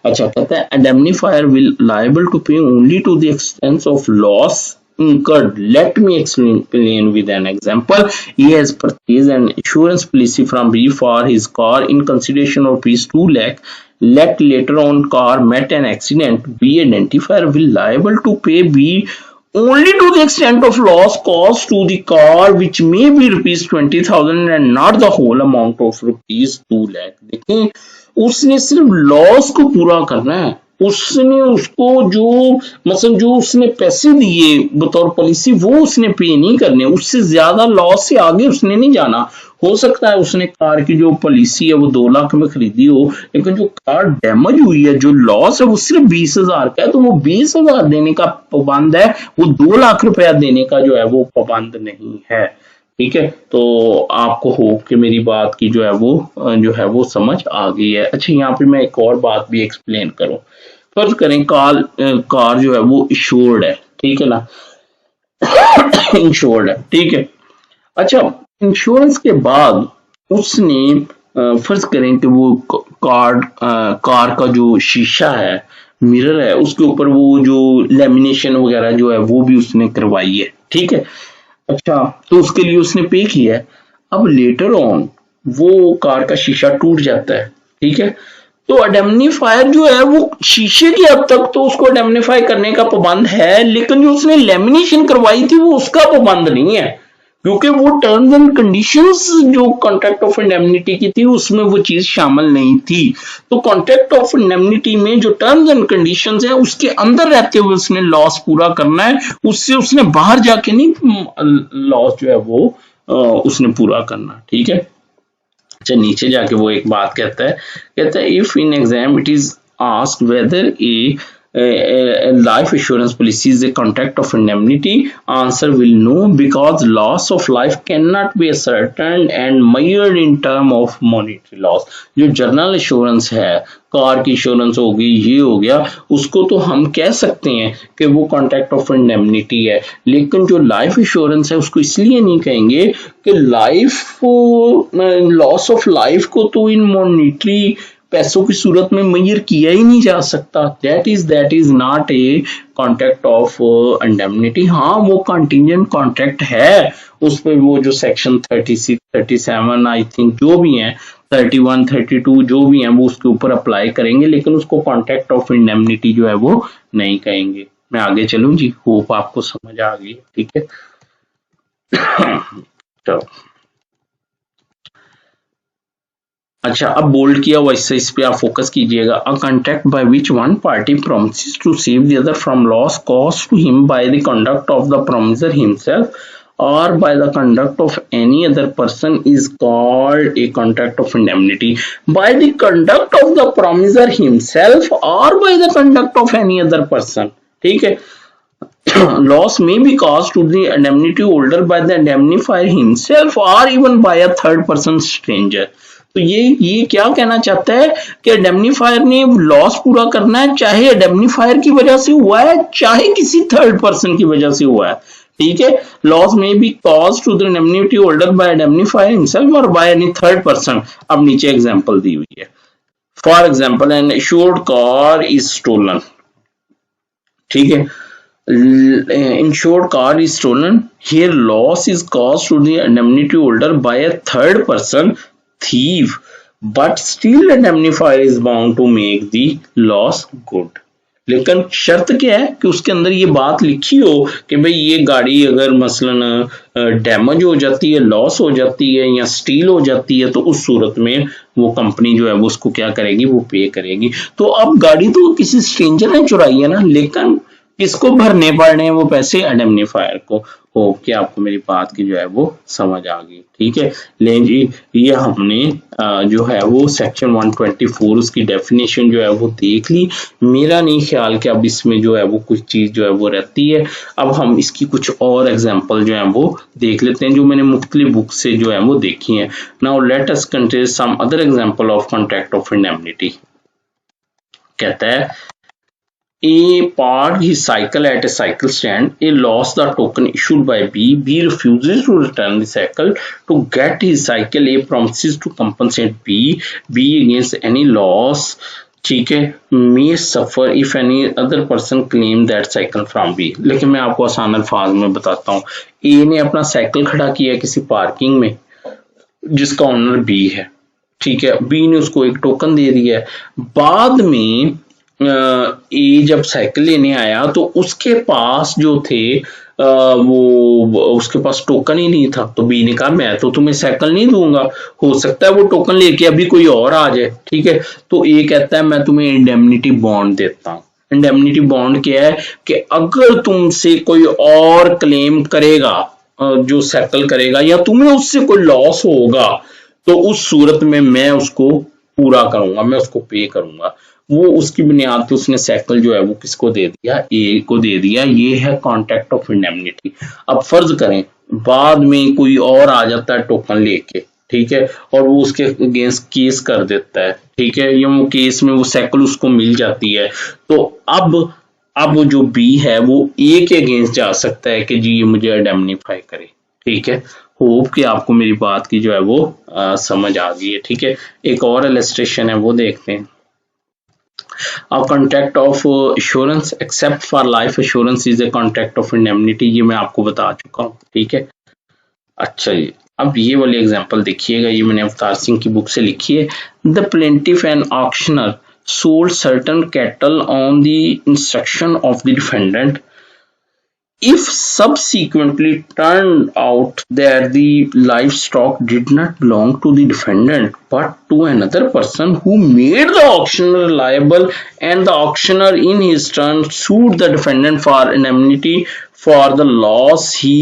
Speaker 1: अच्छा, कहता है indemnifier will liable to pay only to the extent of loss incurred. Let me explain with an example. He has purchased an insurance policy from me for his car in consideration of rupees 2 lakh. Let later on car met an accident. Be identifier will liable to pay be only to the extent of loss caused to the car, which may be rupees 20,000 and not the whole amount of rupees 2 lakh. देखें, उसने सिर्फ लॉस को पूरा करना है, उसने उसको जो मतलब जो उसने पैसे दिए बतौर पॉलिसी वो उसने पे नहीं करने, उससे ज्यादा लॉस से आगे उसने नहीं जाना। हो सकता है उसने कार की जो पॉलिसी है वो 2 लाख में खरीदी हो, लेकिन जो कार डैमेज हुई है, जो लॉस है वो सिर्फ 20,000 का है, तो वो 20,000 देने का पाबंद है, वो 2 लाख रुपया देने का जो है वो पाबंद नहीं है, ठीक है। तो आपको होप कि मेरी बात की जो है वो समझ आ गई है। अच्छा, यहाँ पे मैं एक और बात भी एक्सप्लेन करूं। फर्ज करें कार जो है वो इंश्योर्ड है, ठीक है ना, इंश्योर्ड है, ठीक है। अच्छा, इंश्योरेंस के बाद उसने फर्ज करें कि वो कार का जो शीशा है, मिरर है, उसके ऊपर वो जो लेमिनेशन वगैरह जो है वो भी उसने करवाई है, ठीक है। अच्छा, तो उसके लिए उसने पे किया है। अब लेटर ऑन वो कार का शीशा टूट जाता है, ठीक है, तो इंडेमनीफायर जो है वो शीशे की हद तक तो उसको इंडेमनीफाई करने का पाबंद है, लेकिन जो उसने लेमिनेशन करवाई थी वो उसका पाबंद नहीं है, क्योंकि वो टर्म्स एंड कंडीशंस जो कॉन्ट्रैक्ट ऑफ इंडेमनिटी की थी उसमें वो चीज शामिल नहीं थी। तो कॉन्ट्रैक्ट ऑफ इंडेमनिटी में जो टर्म्स एंड कंडीशंस है उसके अंदर रहते हुए उसने लॉस पूरा करना है, उससे उसने बाहर जाके नहीं लॉस जो है वो उसने पूरा करना, ठीक है। अच्छा, नीचे जाके वो एक बात कहता है if in exam it is asked whether a life assurance policy is a contract of indemnity, answer will no, because loss of life cannot be ascertained and measured in term of monetary loss। जो जर्नल इंश्योरेंस है, कार की इंश्योरेंस होगी, ये हो गया, उसको तो हम कह सकते हैं कि वो कॉन्ट्रैक्ट ऑफ इंडेमनिटी है, लेकिन जो लाइफ इंश्योरेंस है उसको इसलिए नहीं कहेंगे कि लाइफ लॉस ऑफ लाइफ को तो इन मॉनिटरी पैसों की सूरत में मेजर किया ही नहीं जा सकता। That is not A contract of indemnity. हाँ, वो कंटिजेंट कॉन्ट्रैक्ट है, उस पर वो जो सेक्शन 36 37 आई थिंक जो भी है 31 32 जो भी है वो उसके ऊपर अप्लाई करेंगे, लेकिन उसको कॉन्ट्रैक्ट ऑफ इंडेमनिटी जो है वो नहीं कहेंगे। मैं आगे चलूं जी, होप आपको समझ आ गई, ठीक है। तो अच्छा, अब बोल्ड किया हुआ इससे इस पे आप फोकस कीजिएगा। A contract by which one party promises to save the other from loss cause to him by the conduct of the promiser himself or by the conduct of any other person is called a contract of indemnity। by the conduct of the promiser himself or by the conduct of any other person, ठीक है। loss may be caused to the indemnity holder by the indemnifier himself or even by a third person stranger। तो ये क्या कहना चाहता है कि इंडेमनीफायर ने लॉस पूरा करना है, चाहे इंडेमनीफायर की वजह से हुआ है चाहे किसी थर्ड पर्सन की वजह से हुआ है, ठीक है। Loss may be cause to the indemnity holder by indemnifier himself और बाय एनी थर्ड पर्सन। अब नीचे एग्जांपल दी हुई है। For example, an insured car is stolen, ठीक है। Insured car is stolen, here loss is caused to the indemnity holder by a third person, thief, but still indemnifier is bound to make the loss good। लेकिन शर्त क्या है कि उसके अंदर ये बात लिखी हो कि भाई ये गाड़ी अगर मसलन डैमेज हो जाती है, लॉस हो जाती है या स्टील हो जाती है, तो उस सूरत में वो कंपनी जो है वो उसको क्या करेगी, वो पे करेगी। तो अब गाड़ी तो किसी स्ट्रेंजर ने चुराई है ना, लेकिन किसको भरने पड़ने हैं वो पैसे, इंडेमनीफायर को। हो कि आपको मेरी बात की जो है वो समझ आ गई, ठीक है। लेकिन जी, ये हमने जो है वो सेक्शन 124 उसकी डेफिनेशन जो है वो देख ली। मेरा नहीं ख्याल कि अब इसमें जो है वो कुछ चीज जो है वो रहती है। अब हम इसकी कुछ और एग्जांपल जो है वो देख लेते हैं जो मैंने मुख्तलिफ बुक से जो है वो देखी है। Now let us consider some other example of contract of indemnity. कहता है A parked his cycle at a cycle stand. A lost the token issued by B. B refuses to return the cycle. To get his cycle, A promises to compensate B. B against any loss, ठीक है, may suffer if any other person claim that cycle from B। लेकिन मैं आपको आसान अल्फाज में बताता हूँ। A ने अपना साइकिल खड़ा किया किसी पार्किंग में जिसका ओनर B है, ठीक है। B ने उसको एक टोकन दे दिया है। बाद में ए जब साइकिल लेने आया तो उसके पास जो थे वो उसके पास टोकन ही नहीं था। तो बी ने कहा मैं तो तुम्हें साइकिल नहीं दूंगा, हो सकता है वो टोकन लेके अभी कोई और आ जाए, ठीक है। तो ए कहता है मैं तुम्हें इंडेमनिटी बॉन्ड देता हूँ। इंडेमनिटी बॉन्ड क्या है कि अगर तुमसे कोई और क्लेम करेगा, जो सेटल करेगा, या तुम्हें उससे कोई लॉस होगा, तो उस सूरत में मैं उसको पूरा करूंगा, मैं उसको पे करूंगा। वो उसकी बुनियाद पे उसने साइकिल जो है वो किसको दे दिया, ए को दे दिया। ये है कॉन्ट्रैक्ट ऑफ इंडेमनिटी। अब फर्ज करें बाद में कोई और आ जाता है टोकन लेके, ठीक है, और वो उसके अगेंस्ट केस कर देता है, ठीक है, या वो केस में वो साइकिल उसको मिल जाती है। तो अब जो बी है वो ए के अगेंस्ट जा सकता है कि जी ये मुझे इंडेमनीफाई करे, ठीक है। होप कि आपको मेरी बात की जो है वो समझ आ गई है, ठीक है। एक और इलस्ट्रेशन है वो देखते हैं। A contract of assurance except for life assurance is a contract of indemnity, ये मैं आपको बता चुका हूँ, ठीक है। अच्छा जी, अब ये वाली एग्जांपल देखिएगा, ये मैंने अवतार सिंह की बुक से लिखी है। The plaintiff and auctioneer sold certain cattle on the instruction of the defendant. If subsequently turned out that the livestock did not belong to the defendant but to another person who made the auctioneer liable, and the auctioneer in his turn sued the defendant for indemnity for the loss he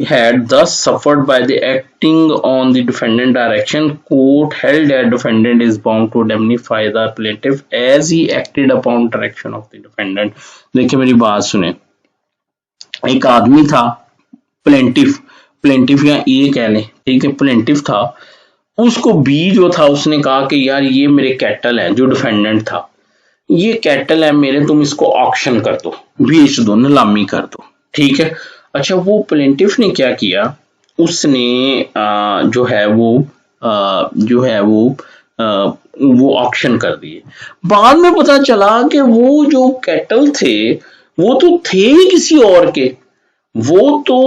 Speaker 1: had thus suffered by the acting on the defendant direction, court held that defendant is bound to indemnify the plaintiff as he acted upon direction of the defendant. देखिए मेरी बात सुने, एक आदमी था प्लेंटिफ, प्लेंटिफ या ए कह लें, ठीक है, प्लेंटिफ था। उसको बी जो था उसने कहा कि यार ये मेरे कैटल है, जो डिफेंडेंट था, ये कैटल है मेरे, तुम इसको ऑक्शन कर दो, बेच दो, नीलामी कर दो, ठीक है। अच्छा, वो प्लेंटिफ ने क्या किया, उसने जो है वो ऑक्शन कर दिए। बाद में पता चला कि वो जो कैटल थे वो तो थे ही किसी और के, वो तो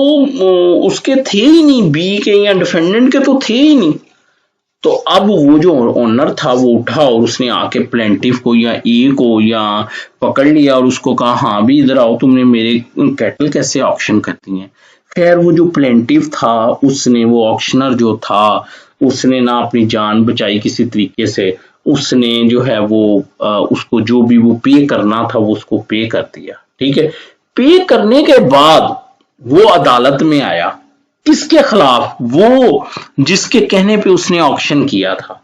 Speaker 1: उसके थे ही नहीं, बी के या डिफेंडेंट के तो थे ही नहीं। तो अब वो जो ओनर था वो उठा और उसने आके प्लेंटिफ को या ए को या पकड़ लिया और उसको कहा हाँ भी इधर आओ, तुमने मेरे कैटल कैसे ऑक्शन कर दी है। खैर वो जो प्लेंटिफ था उसने, वो ऑक्शनर जो था, उसने ना अपनी जान बचाई किसी तरीके से, उसने जो है वो उसको जो भी वो पे करना था वो उसको पे कर दिया, ठीक है। पे करने के बाद वो अदालत में आया, किसके खिलाफ, वो जिसके कहने पे उसने ऑक्शन किया था।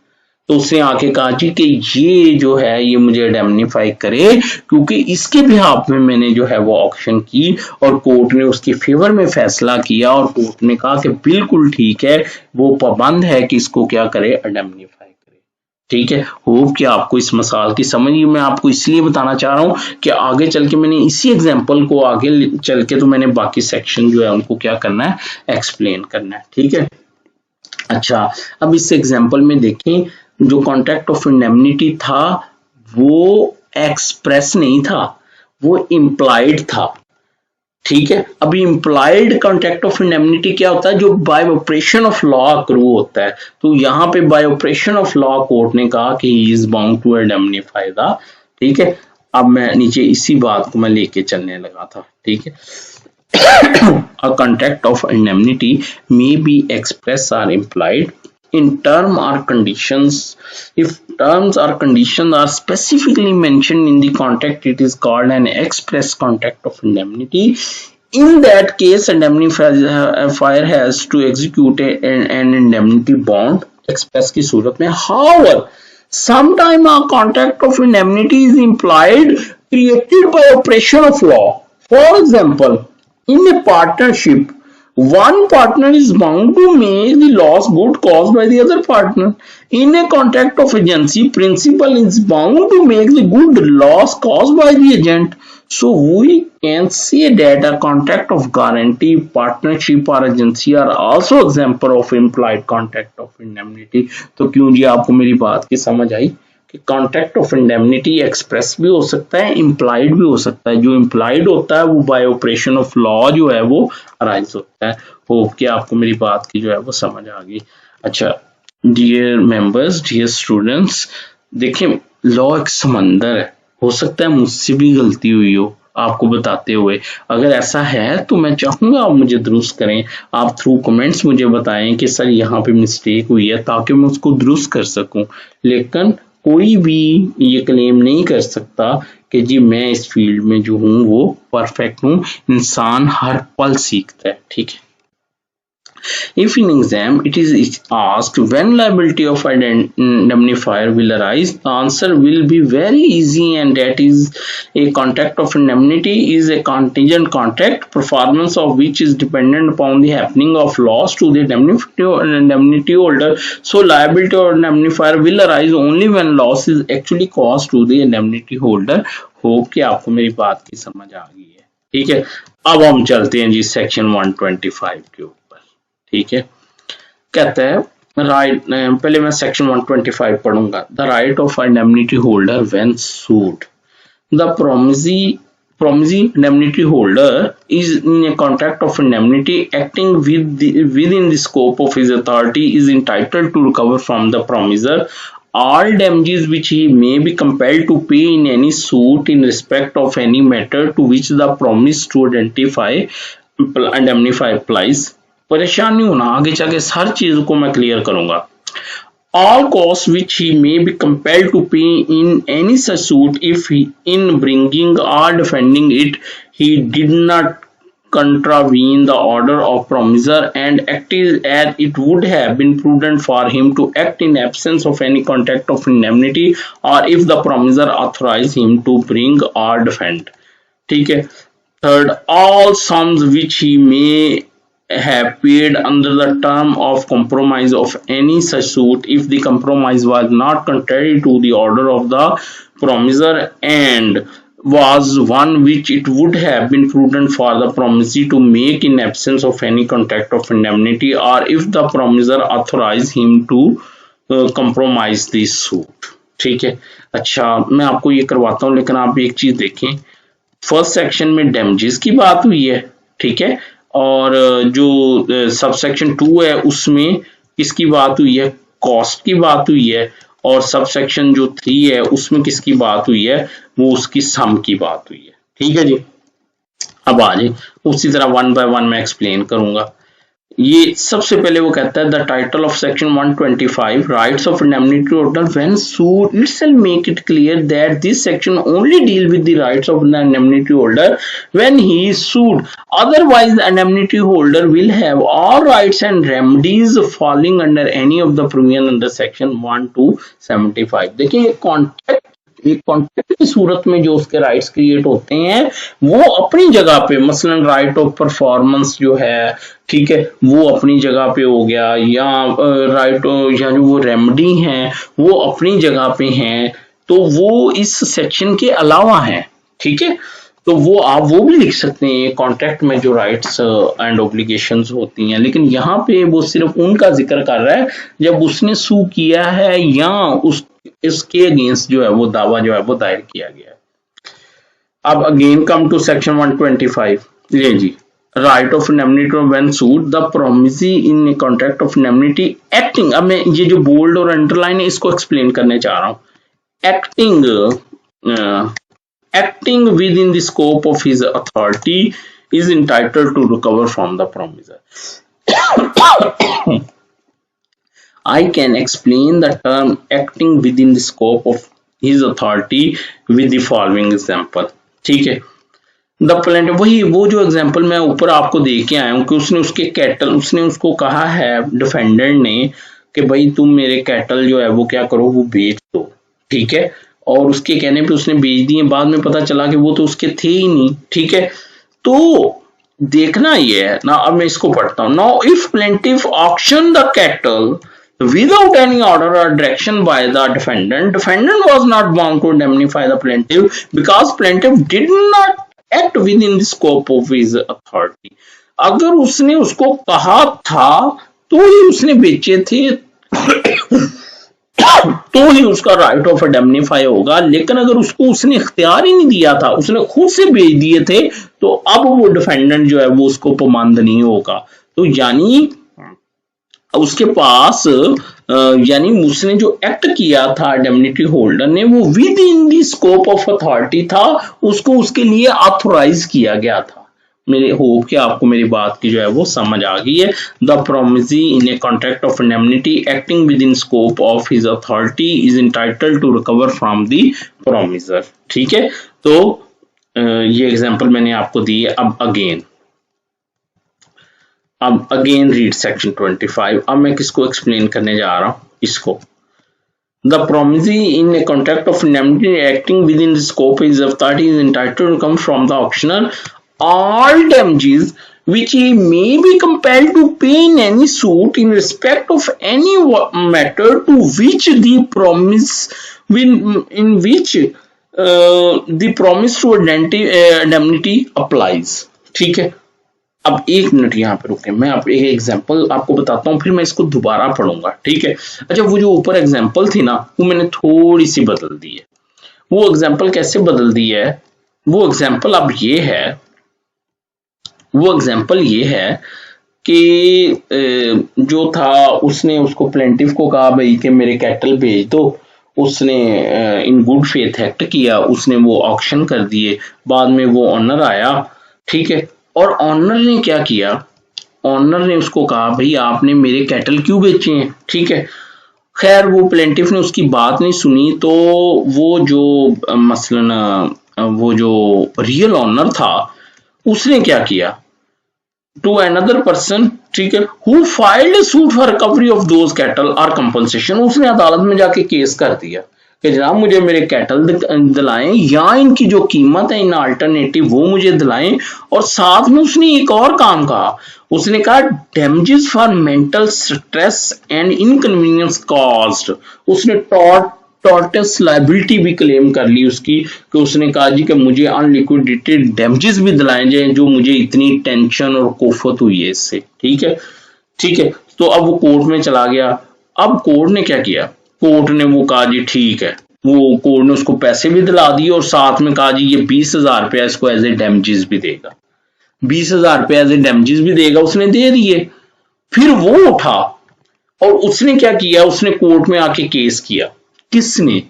Speaker 1: तो उसने आके कहा जी कि ये जो है ये मुझे इंडेमनीफाई करे, क्योंकि इसके बिहाफ में मैंने जो है वो ऑक्शन की और कोर्ट ने उसके फेवर में फैसला किया और कोर्ट ने कहा कि बिल्कुल ठीक है, वो पाबंद है कि इसको क्या करे, इंडेमनीफाई करे, ठीक है। होप कि आपको इस मसाल की समझ, मैं आपको इसलिए बताना चाह रहा हूँ कि आगे चल के मैंने इसी एग्जाम्पल को आगे चल के तो मैंने बाकी सेक्शन जो है उनको क्या करना है, एक्सप्लेन करना है, ठीक है। अच्छा, अब इस एग्जाम्पल में देखें, जो कॉन्ट्रैक्ट ऑफ इंडेमनिटी था वो एक्सप्रेस नहीं था, वो इम्प्लाइड था, ठीक है। अभी इम्प्लाइड कॉन्ट्रैक्ट ऑफ इंडेमनिटी क्या होता है, जो by operation of law accrue होता है। तो यहाँ पे by operation of law court ने कहा कि he is bound to indemnify the, ठीक है। अब मैं नीचे इसी बात को मैं लेके चलने लगा था, ठीक है। A contract of indemnity may be express or implied in term or conditions. If terms or conditions are specifically mentioned in the contract, it is called an express contract of indemnity. In that case, indemnifier has to execute an indemnity bond express की सूरत में. However, sometime a contract of indemnity is implied, created by operation of law. For example, in a partnership, one partner is bound to make the loss good caused by the other partner. In a contract of agency, principal is bound to make the good loss caused by the agent. So we can say that a contract of guarantee, partnership or agency are also example of implied contract of indemnity. तो क्यों जी, आपको मेरी बात की समझ आई कि कॉन्ट्रैक्ट ऑफ इंडेमनिटी एक्सप्रेस भी हो सकता है, इम्प्लाइड भी हो सकता है। जो इम्प्लाइड होता है वो बाय ऑपरेशन ऑफ लॉ जो है वो अराइज होता है। होप कि आपको मेरी बात की जो है वो समझ आ गई। अच्छा डियर मेंबर्स, डियर स्टूडेंट्स, देखिए लॉ एक समंदर है, हो सकता है मुझसे भी गलती हुई हो आपको बताते हुए। अगर ऐसा है तो मैं चाहूंगा आप मुझे दुरुस्त करें, आप थ्रू कमेंट्स मुझे बताएं कि सर यहाँ पे मिस्टेक हुई है, ताकि मैं उसको दुरुस्त कर सकूं। लेकिन कोई भी ये क्लेम नहीं कर सकता कि जी मैं इस फील्ड में जो हूँ वो परफेक्ट हूँ। इंसान हर पल सीखता है, ठीक है। If in exam it is asked when liability of indemnifier will arise, the answer will be very easy, and that is a contract of indemnity is a contingent contract, performance of which is dependent upon the happening of loss to the indemnity holder. So liability of indemnifier will arise only when loss is actually caused to the indemnity holder. Hope कि आपको मेरी बात की समझ आ गई है, ठीक है। अब हम चलते हैं जी सेक्शन 125 के ऊपर, ठीक है। कहता है राइट, पहले मैं सेक्शन 125 पढ़ूंगा। The right of indemnity holder when sued. The promisee indemnity holder is in a contract of indemnity acting within the scope of his authority is entitled to recover from the promiser all damages which he may be compelled to pay in any suit in respect of any matter to which the promise to indemnify applies। परेशान नहीं होना, आगे जाके हर चीज को मैं क्लियर करूंगा। all costs which he may be compelled to pay in any such suit if he, in bringing or defending it, he did not contravene the order of promiser and acted as it would have been prudent for him to act in absence of any contract of indemnity or if the promiser authorized him to bring or defend। ठीक है। Third, all sums which he may have paid under the term of compromise of any such suit if the compromise was not contrary to the order of the promiser and was one which it would have been prudent for the promisee to make in absence of any contract of indemnity or if the promiser authorized him to compromise the suit। ठीक है। अच्छा, मैं आपको ये करवाता हूँ, लेकिन आप एक चीज देखें, फर्स्ट सेक्शन में डैमेजेस की बात हुई है, ठीक है, और जो सब सेक्शन 2 है उसमें किसकी बात हुई है, कॉस्ट की बात हुई है, और सब सेक्शन जो 3 है उसमें किसकी बात हुई है, वो उसकी सम की बात हुई है। ठीक है जी। अब आ जाए, उसी तरह वन बाय वन मैं एक्सप्लेन करूंगा। ये सबसे पहले वो कहता है the title of section 125 rights of indemnity holder when sued itself make it clear that this section only deal with the rights of the indemnity holder when he is sued, otherwise the indemnity holder will have all rights and remedies falling under any of the provision under section 1 to 75। देखिए एक कॉन्ट्रैक्ट की सूरत में जो उसके राइट्स क्रिएट होते हैं वो अपनी जगह पे, मसलन राइट ऑफ परफॉर्मेंस जो है, ठीक है, वो अपनी जगह पे हो गया, या राइट या जो वो रेमेडी हैं वो अपनी जगह पे हैं, तो वो इस सेक्शन के अलावा हैं। ठीक है, तो वो आप वो भी लिख सकते हैं कॉन्ट्रैक्ट में जो राइट्स एंड ऑब्लिगेशंस होती हैं, लेकिन यहाँ पे वो सिर्फ उनका जिक्र कर रहा है जब उसने सू किया है या इसके अगेंस्ट जो है वो दावा जो है वो दायर किया गया है। अब अगेन कम टू सेक्शन 125। ले जी, right of indemnity when sued the promisee in a contract of indemnity acting. अब मैं ये जो बोल्ड और अंडरलाइन है इसको एक्सप्लेन करने चाह रहा हूं। Acting within the scope of his authority is entitled to recover from the promisor. I can explain the term acting within the scope of his authority with the following example। ठीक है, द प्लेंटिफ, वही वो जो एग्जाम्पल मैं ऊपर आपको दे के आया हूं कि उसने उसके कैटल, उसने उसको कहा है डिफेंडेंट ने कि भाई तुम मेरे कैटल जो है वो क्या करो, वो बेच दो। ठीक है, और उसके कहने पे उसने बेच दिए, बाद में पता चला कि वो तो उसके थे ही नहीं। ठीक है, तो देखना ये है ना, अब मैं इसको पढ़ता हूं। Now if plaintiff auction the cattle without any order or direction by the defendant was not bound to indemnify the plaintiff because plaintiff did not act within the scope of his authority। अगर उसने उसको कहा था तो ही उसने बेचे थे तो ही उसका राइट ऑफ इंडेमनिफाई होगा, लेकिन अगर उसको उसने इख्तियार ही नहीं दिया था, उसने खुद से बेच दिए थे, तो अब वो डिफेंडेंट जो है वो उसको पाबंद नहीं होगा। तो यानी उसके पास यानी उसने जो एक्ट किया था इंडेमनिटी होल्डर ने वो with in the scope of authority था, उसको उसके लिए ऑथोराइज किया गया था। मेरे होप कि आपको मेरी बात की जो है वो समझ आ गई है। The promisee in a contract of indemnity acting within scope of his authority is entitled to recover from the promisor. ठीक है, तो ये एग्जांपल मैंने आपको दी है। अब अगेन रीड सेक्शन 25। अब मैं किसको एक्सप्लेन करने जा रहा हूं, इसको। The promisee in a contract of indemnity acting within the scope is authority is entitled to come from the auctioneer all damages which he may be compelled to pay in any suit in respect of any matter to which the promise in which the promise to indemnity applies। ठीक है, अब 1 मिनट यहाँ पे रुके, मैं आप एक एग्जांपल आपको बताता हूँ, फिर मैं इसको दोबारा पढ़ूंगा, ठीक है। अच्छा, वो जो ऊपर एग्जांपल थी ना, वो मैंने थोड़ी सी बदल दी है। वो एग्जांपल कैसे बदल दी है? वो एग्जांपल अब ये है, वो एग्जांपल ये है कि जो था उसने उसको प्लेंटिफ को कहा भाई कि मेरे कैटल भेज दो, उसने इन गुड फेथ एक्ट किया, उसने वो ऑक्शन कर दिए, बाद में वो ऑनर आया, ठीक है, और ऑनर ने क्या किया, ऑनर ने उसको कहा भाई आपने मेरे कैटल क्यों बेचे हैं, ठीक है। खैर वो प्लेंटिफ ने उसकी बात नहीं सुनी, तो वो जो मसलन वो जो रियल ऑनर था उसने क्या किया, टू अनदर पर्सन, ठीक है, who filed suit for recovery of those cattle और कंपनसेशन, उसने अदालत में जाके केस कर दिया कि जनाब मुझे मेरे कैटल दिलाएं या इनकी जो कीमत है इन अल्टरनेटिव वो मुझे दिलाएं। और साथ में उसने एक और काम कहा, उसने कहा damages for mental stress and inconvenience caused, उसने टॉर्टस लायबिलिटी भी क्लेम कर ली उसकी, कि उसने कहा जी कि मुझे अनलिक्विडेटेड डैमेजेस भी दिलाए जाए जो मुझे इतनी टेंशन और कोफत हुई है इससे, ठीक है, ठीक है। तो अब वो कोर्ट में चला गया। अब कोर्ट ने क्या किया, कोर्ट ने वो कहा जी ठीक है, वो कोर्ट ने उसको पैसे भी दिला दिए और साथ में कहा जी ये 20,000 रुपया इसको एज ए डैमेजेस भी देगा, 20,000 रुपया एज ए डैमेजेस भी देगा, उसने दे दिए। फिर वो उठा और उसने क्या किया, उसने कोर्ट में आके केस किया। किसने?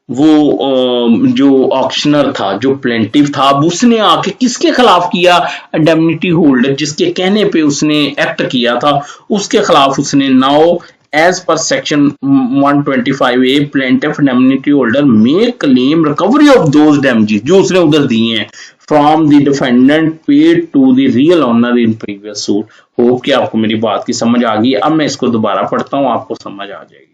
Speaker 1: वो जो ऑक्शनर था, जो प्लेंटिफ था, अब उसने आके किसके खिलाफ किया, इंडेमनिटी होल्डर जिसके कहने पे उसने एक्ट किया था उसके खिलाफ उसने now as per section 125A plaintiff indemnity holder may claim recovery of those damages जो उसने उधर दिए हैं from the defendant paid to the real owner in previous suit. Hope कि आपको मेरी बात की समझ आ गई। अब मैं इसको दोबारा पढ़ता हूं, आपको समझ आ जाएगी।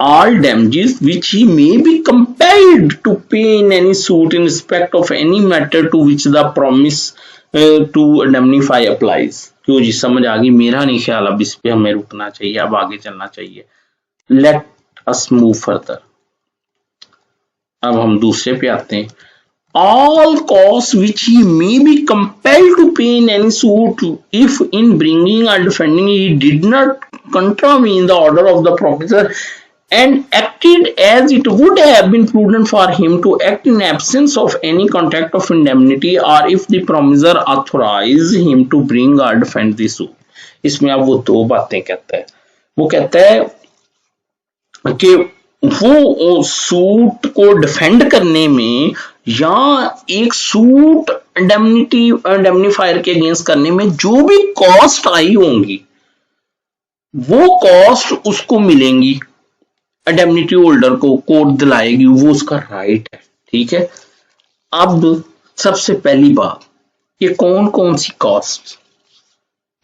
Speaker 1: All damages which he may be compelled to pay in any suit in respect of any matter to which the promise to indemnify applies। क्यों जी, समझ आ गई? मेरा नहीं ख्याल अब इस पे हमें रुकना चाहिए, अब आगे चलना चाहिए। Let us move further। अब हम दूसरे पे आते हैं। All costs which he may be compelled to pay in any suit if in bringing or defending he did not contravene the order of the promisor and acted as it would have been prudent for him to act in absence of any contract of indemnity or if the promisor authorized him to bring or defend the suit। इसमें अब वो दो बातें कहता है। वो कहता है कि वो सूट को डिफेंड करने में या एक सूट इंडेमनिफायर के अगेंस्ट करने में जो भी कॉस्ट आई होंगी वो कॉस्ट उसको मिलेंगी, इंडेमनिटी होल्डर को कोर्ट दिलाएगी, वो उसका राइट है, ठीक है। अब सबसे पहली बात, ये कौन कौन सी कॉस्ट?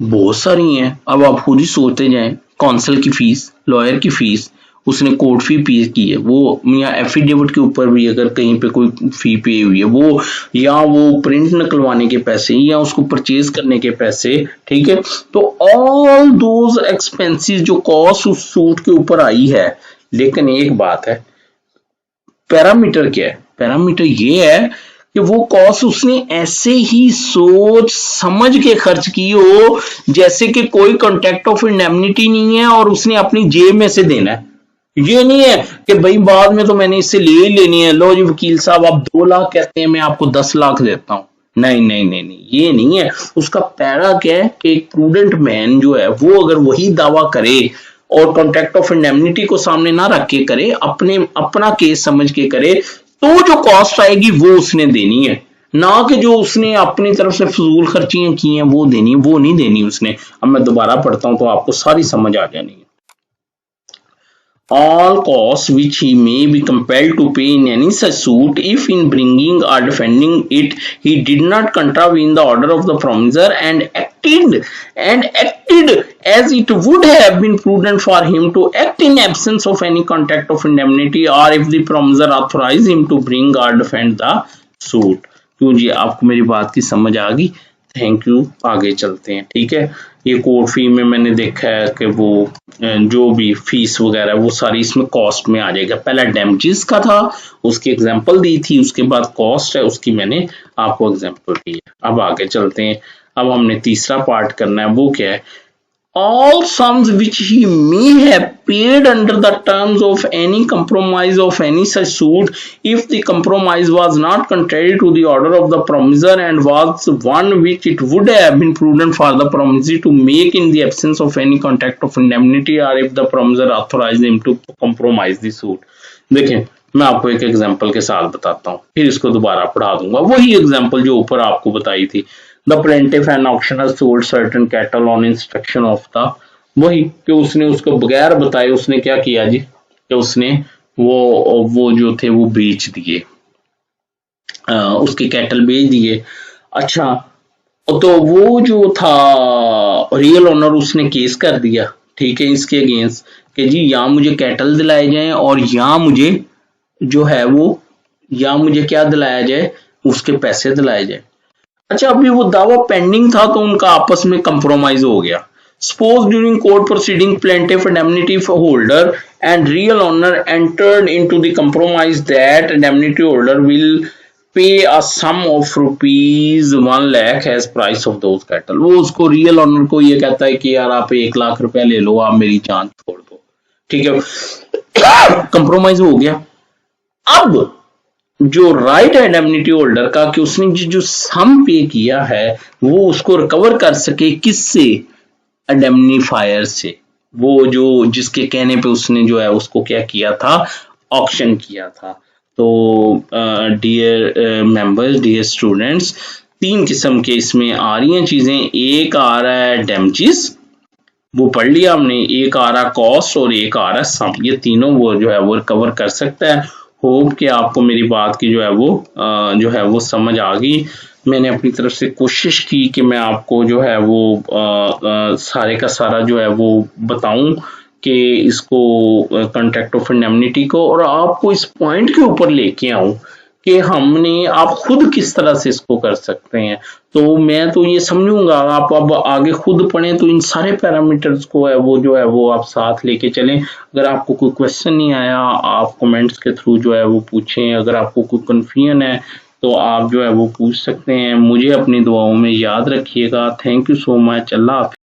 Speaker 1: बहुत सारी हैं। अब आप खुद ही सोचते जाएं, काउंसिल की फीस, लॉयर की फीस, उसने कोर्ट फी पे की है, वो या एफिडेविट के ऊपर भी अगर कहीं पे कोई फी पे हुई है वो, या वो प्रिंट निकलवाने के पैसे, या उसको परचेज करने के पैसे, ठीक है। तो ऑल दोज एक्सपेंसेस जो कॉस्ट उस सूट के ऊपर आई है। लेकिन एक बात है, पैरामीटर क्या है? पैरामीटर ये है कि वो कॉस्ट उसने ऐसे ही सोच समझ के खर्च की हो जैसे कि कोई कॉन्ट्रैक्ट ऑफ इंडेमनिटी नहीं है और उसने अपनी जेब में से देना है। ये नहीं है कि भाई बाद में तो मैंने इससे ले ही लेनी है, लो जी वकील साहब आप 2 लाख कहते हैं, मैं आपको 10 लाख देता हूं। नहीं नहीं नहीं नहीं, ये नहीं है। उसका पैरा क्या है कि एक प्रूडेंट मैन जो है वो अगर वही दावा करे और कॉन्ट्रैक्ट ऑफ इंडेमनिटी को सामने ना रख के करे, अपना केस समझ के करे, तो जो कॉस्ट आएगी वो उसने देनी है, ना कि जो उसने अपनी तरफ से फजूल खर्चियां की हैं वो देनी, वो नहीं देनी उसने। अब मैं दोबारा पढ़ता हूं तो आपको सारी समझ आ जानी है। All costs which he may be compelled to pay in any such suit, if in bringing or defending it he did not contravene the order of the promisor and acted as it would have been prudent for him to act in absence of any contract of indemnity, or if the promisor authorized him to bring or defend the suit। क्यों जी, आपको मेरी बात की समझ आ गई? Thank you. आगे चलते हैं, ठीक है। ये कोर्ट फी में मैंने देखा है कि वो जो भी फीस वगैरह वो सारी इसमें कॉस्ट में आ जाएगा। पहला डैमेजेस का था, उसकी एग्जांपल दी थी, उसके बाद कॉस्ट है उसकी मैंने आपको एग्जांपल दी है। अब आगे चलते हैं, अब हमने तीसरा पार्ट करना है, वो क्या है, all sums which he may have paid under the terms of any compromise of any such suit, if the compromise was not contrary to the order of the promisor and was one which it would have been prudent for the promisor to make in the absence of any contract of indemnity, or if the promisor authorized him to compromise the suit। देखें, मैं आपको एक एग्जांपल के साथ बताता हूँ, फिर इसको दोबारा पढ़ा दूंगा। वही एग्जांपल जो ऊपर आपको बताई थी, The plaintiff and auctioneer sold certain cattle on instruction of the, वही कि उसने उसको बगैर बताए उसने क्या किया जी, कि उसने वो जो थे वो बेच दिए, उसके कैटल बेच दिए। अच्छा, तो वो जो था रियल ओनर उसने केस कर दिया, ठीक है, इसके अगेंस्ट कि जी या मुझे कैटल दिलाए जाएं और या मुझे जो है वो, या मुझे क्या दिलाया जाए, उसके पैसे दिलाए जाए। अच्छा, अभी वो दावा पेंडिंग था तो उनका आपस में कंप्रोमाइज हो गया। Suppose during court proceeding plaintiff indemnity holder and real owner entered into the compromise that indemnity holder will pay a sum of rupees 1 lakh as price of those cattle। वो उसको रियल ऑनर को ये कहता है कि यार आप 1 लाख रुपया ले लो, आप मेरी जान छोड़ दो, ठीक है, कंप्रोमाइज हो गया। अब जो राइट है इंडेमनिटी होल्डर का कि उसने जो सम पे किया है वो उसको रिकवर कर सके, किससे, इंडेमनीफायर से, वो जो जिसके कहने पे उसने जो है उसको क्या किया था, ऑक्शन किया था। तो डियर मेंबर्स, डियर स्टूडेंट्स, 3 किस्म के इसमें आ रही हैं चीजें। एक आ रहा है डैमेजेस, वो पढ़ लिया हमने, एक आ रहा कॉस्ट और एक आ रहा सम, ये तीनों वो जो है वो रिकवर कर सकता है। होप कि आपको मेरी बात की जो है वो समझ आ गई। मैंने अपनी तरफ से कोशिश की कि मैं आपको जो है वो सारे का सारा जो है वो बताऊं कि इसको कॉन्ट्रैक्ट ऑफ इंडेमनिटी को, और आपको इस पॉइंट के ऊपर लेके आऊं कि हमने आप खुद किस तरह से इसको कर सकते हैं। तो मैं तो ये समझूंगा आप अब आगे खुद पढ़ें तो इन सारे पैरामीटर्स को है वो जो है वो आप साथ लेके चलें। अगर आपको कोई क्वेश्चन नहीं आया आप कमेंट्स के थ्रू जो है वो पूछें, अगर आपको कोई कन्फ्यूजन है तो आप जो है वो पूछ सकते हैं। मुझे अपनी दुआओं में याद रखिएगा। Thank you so much. अल्लाह हाफिज़।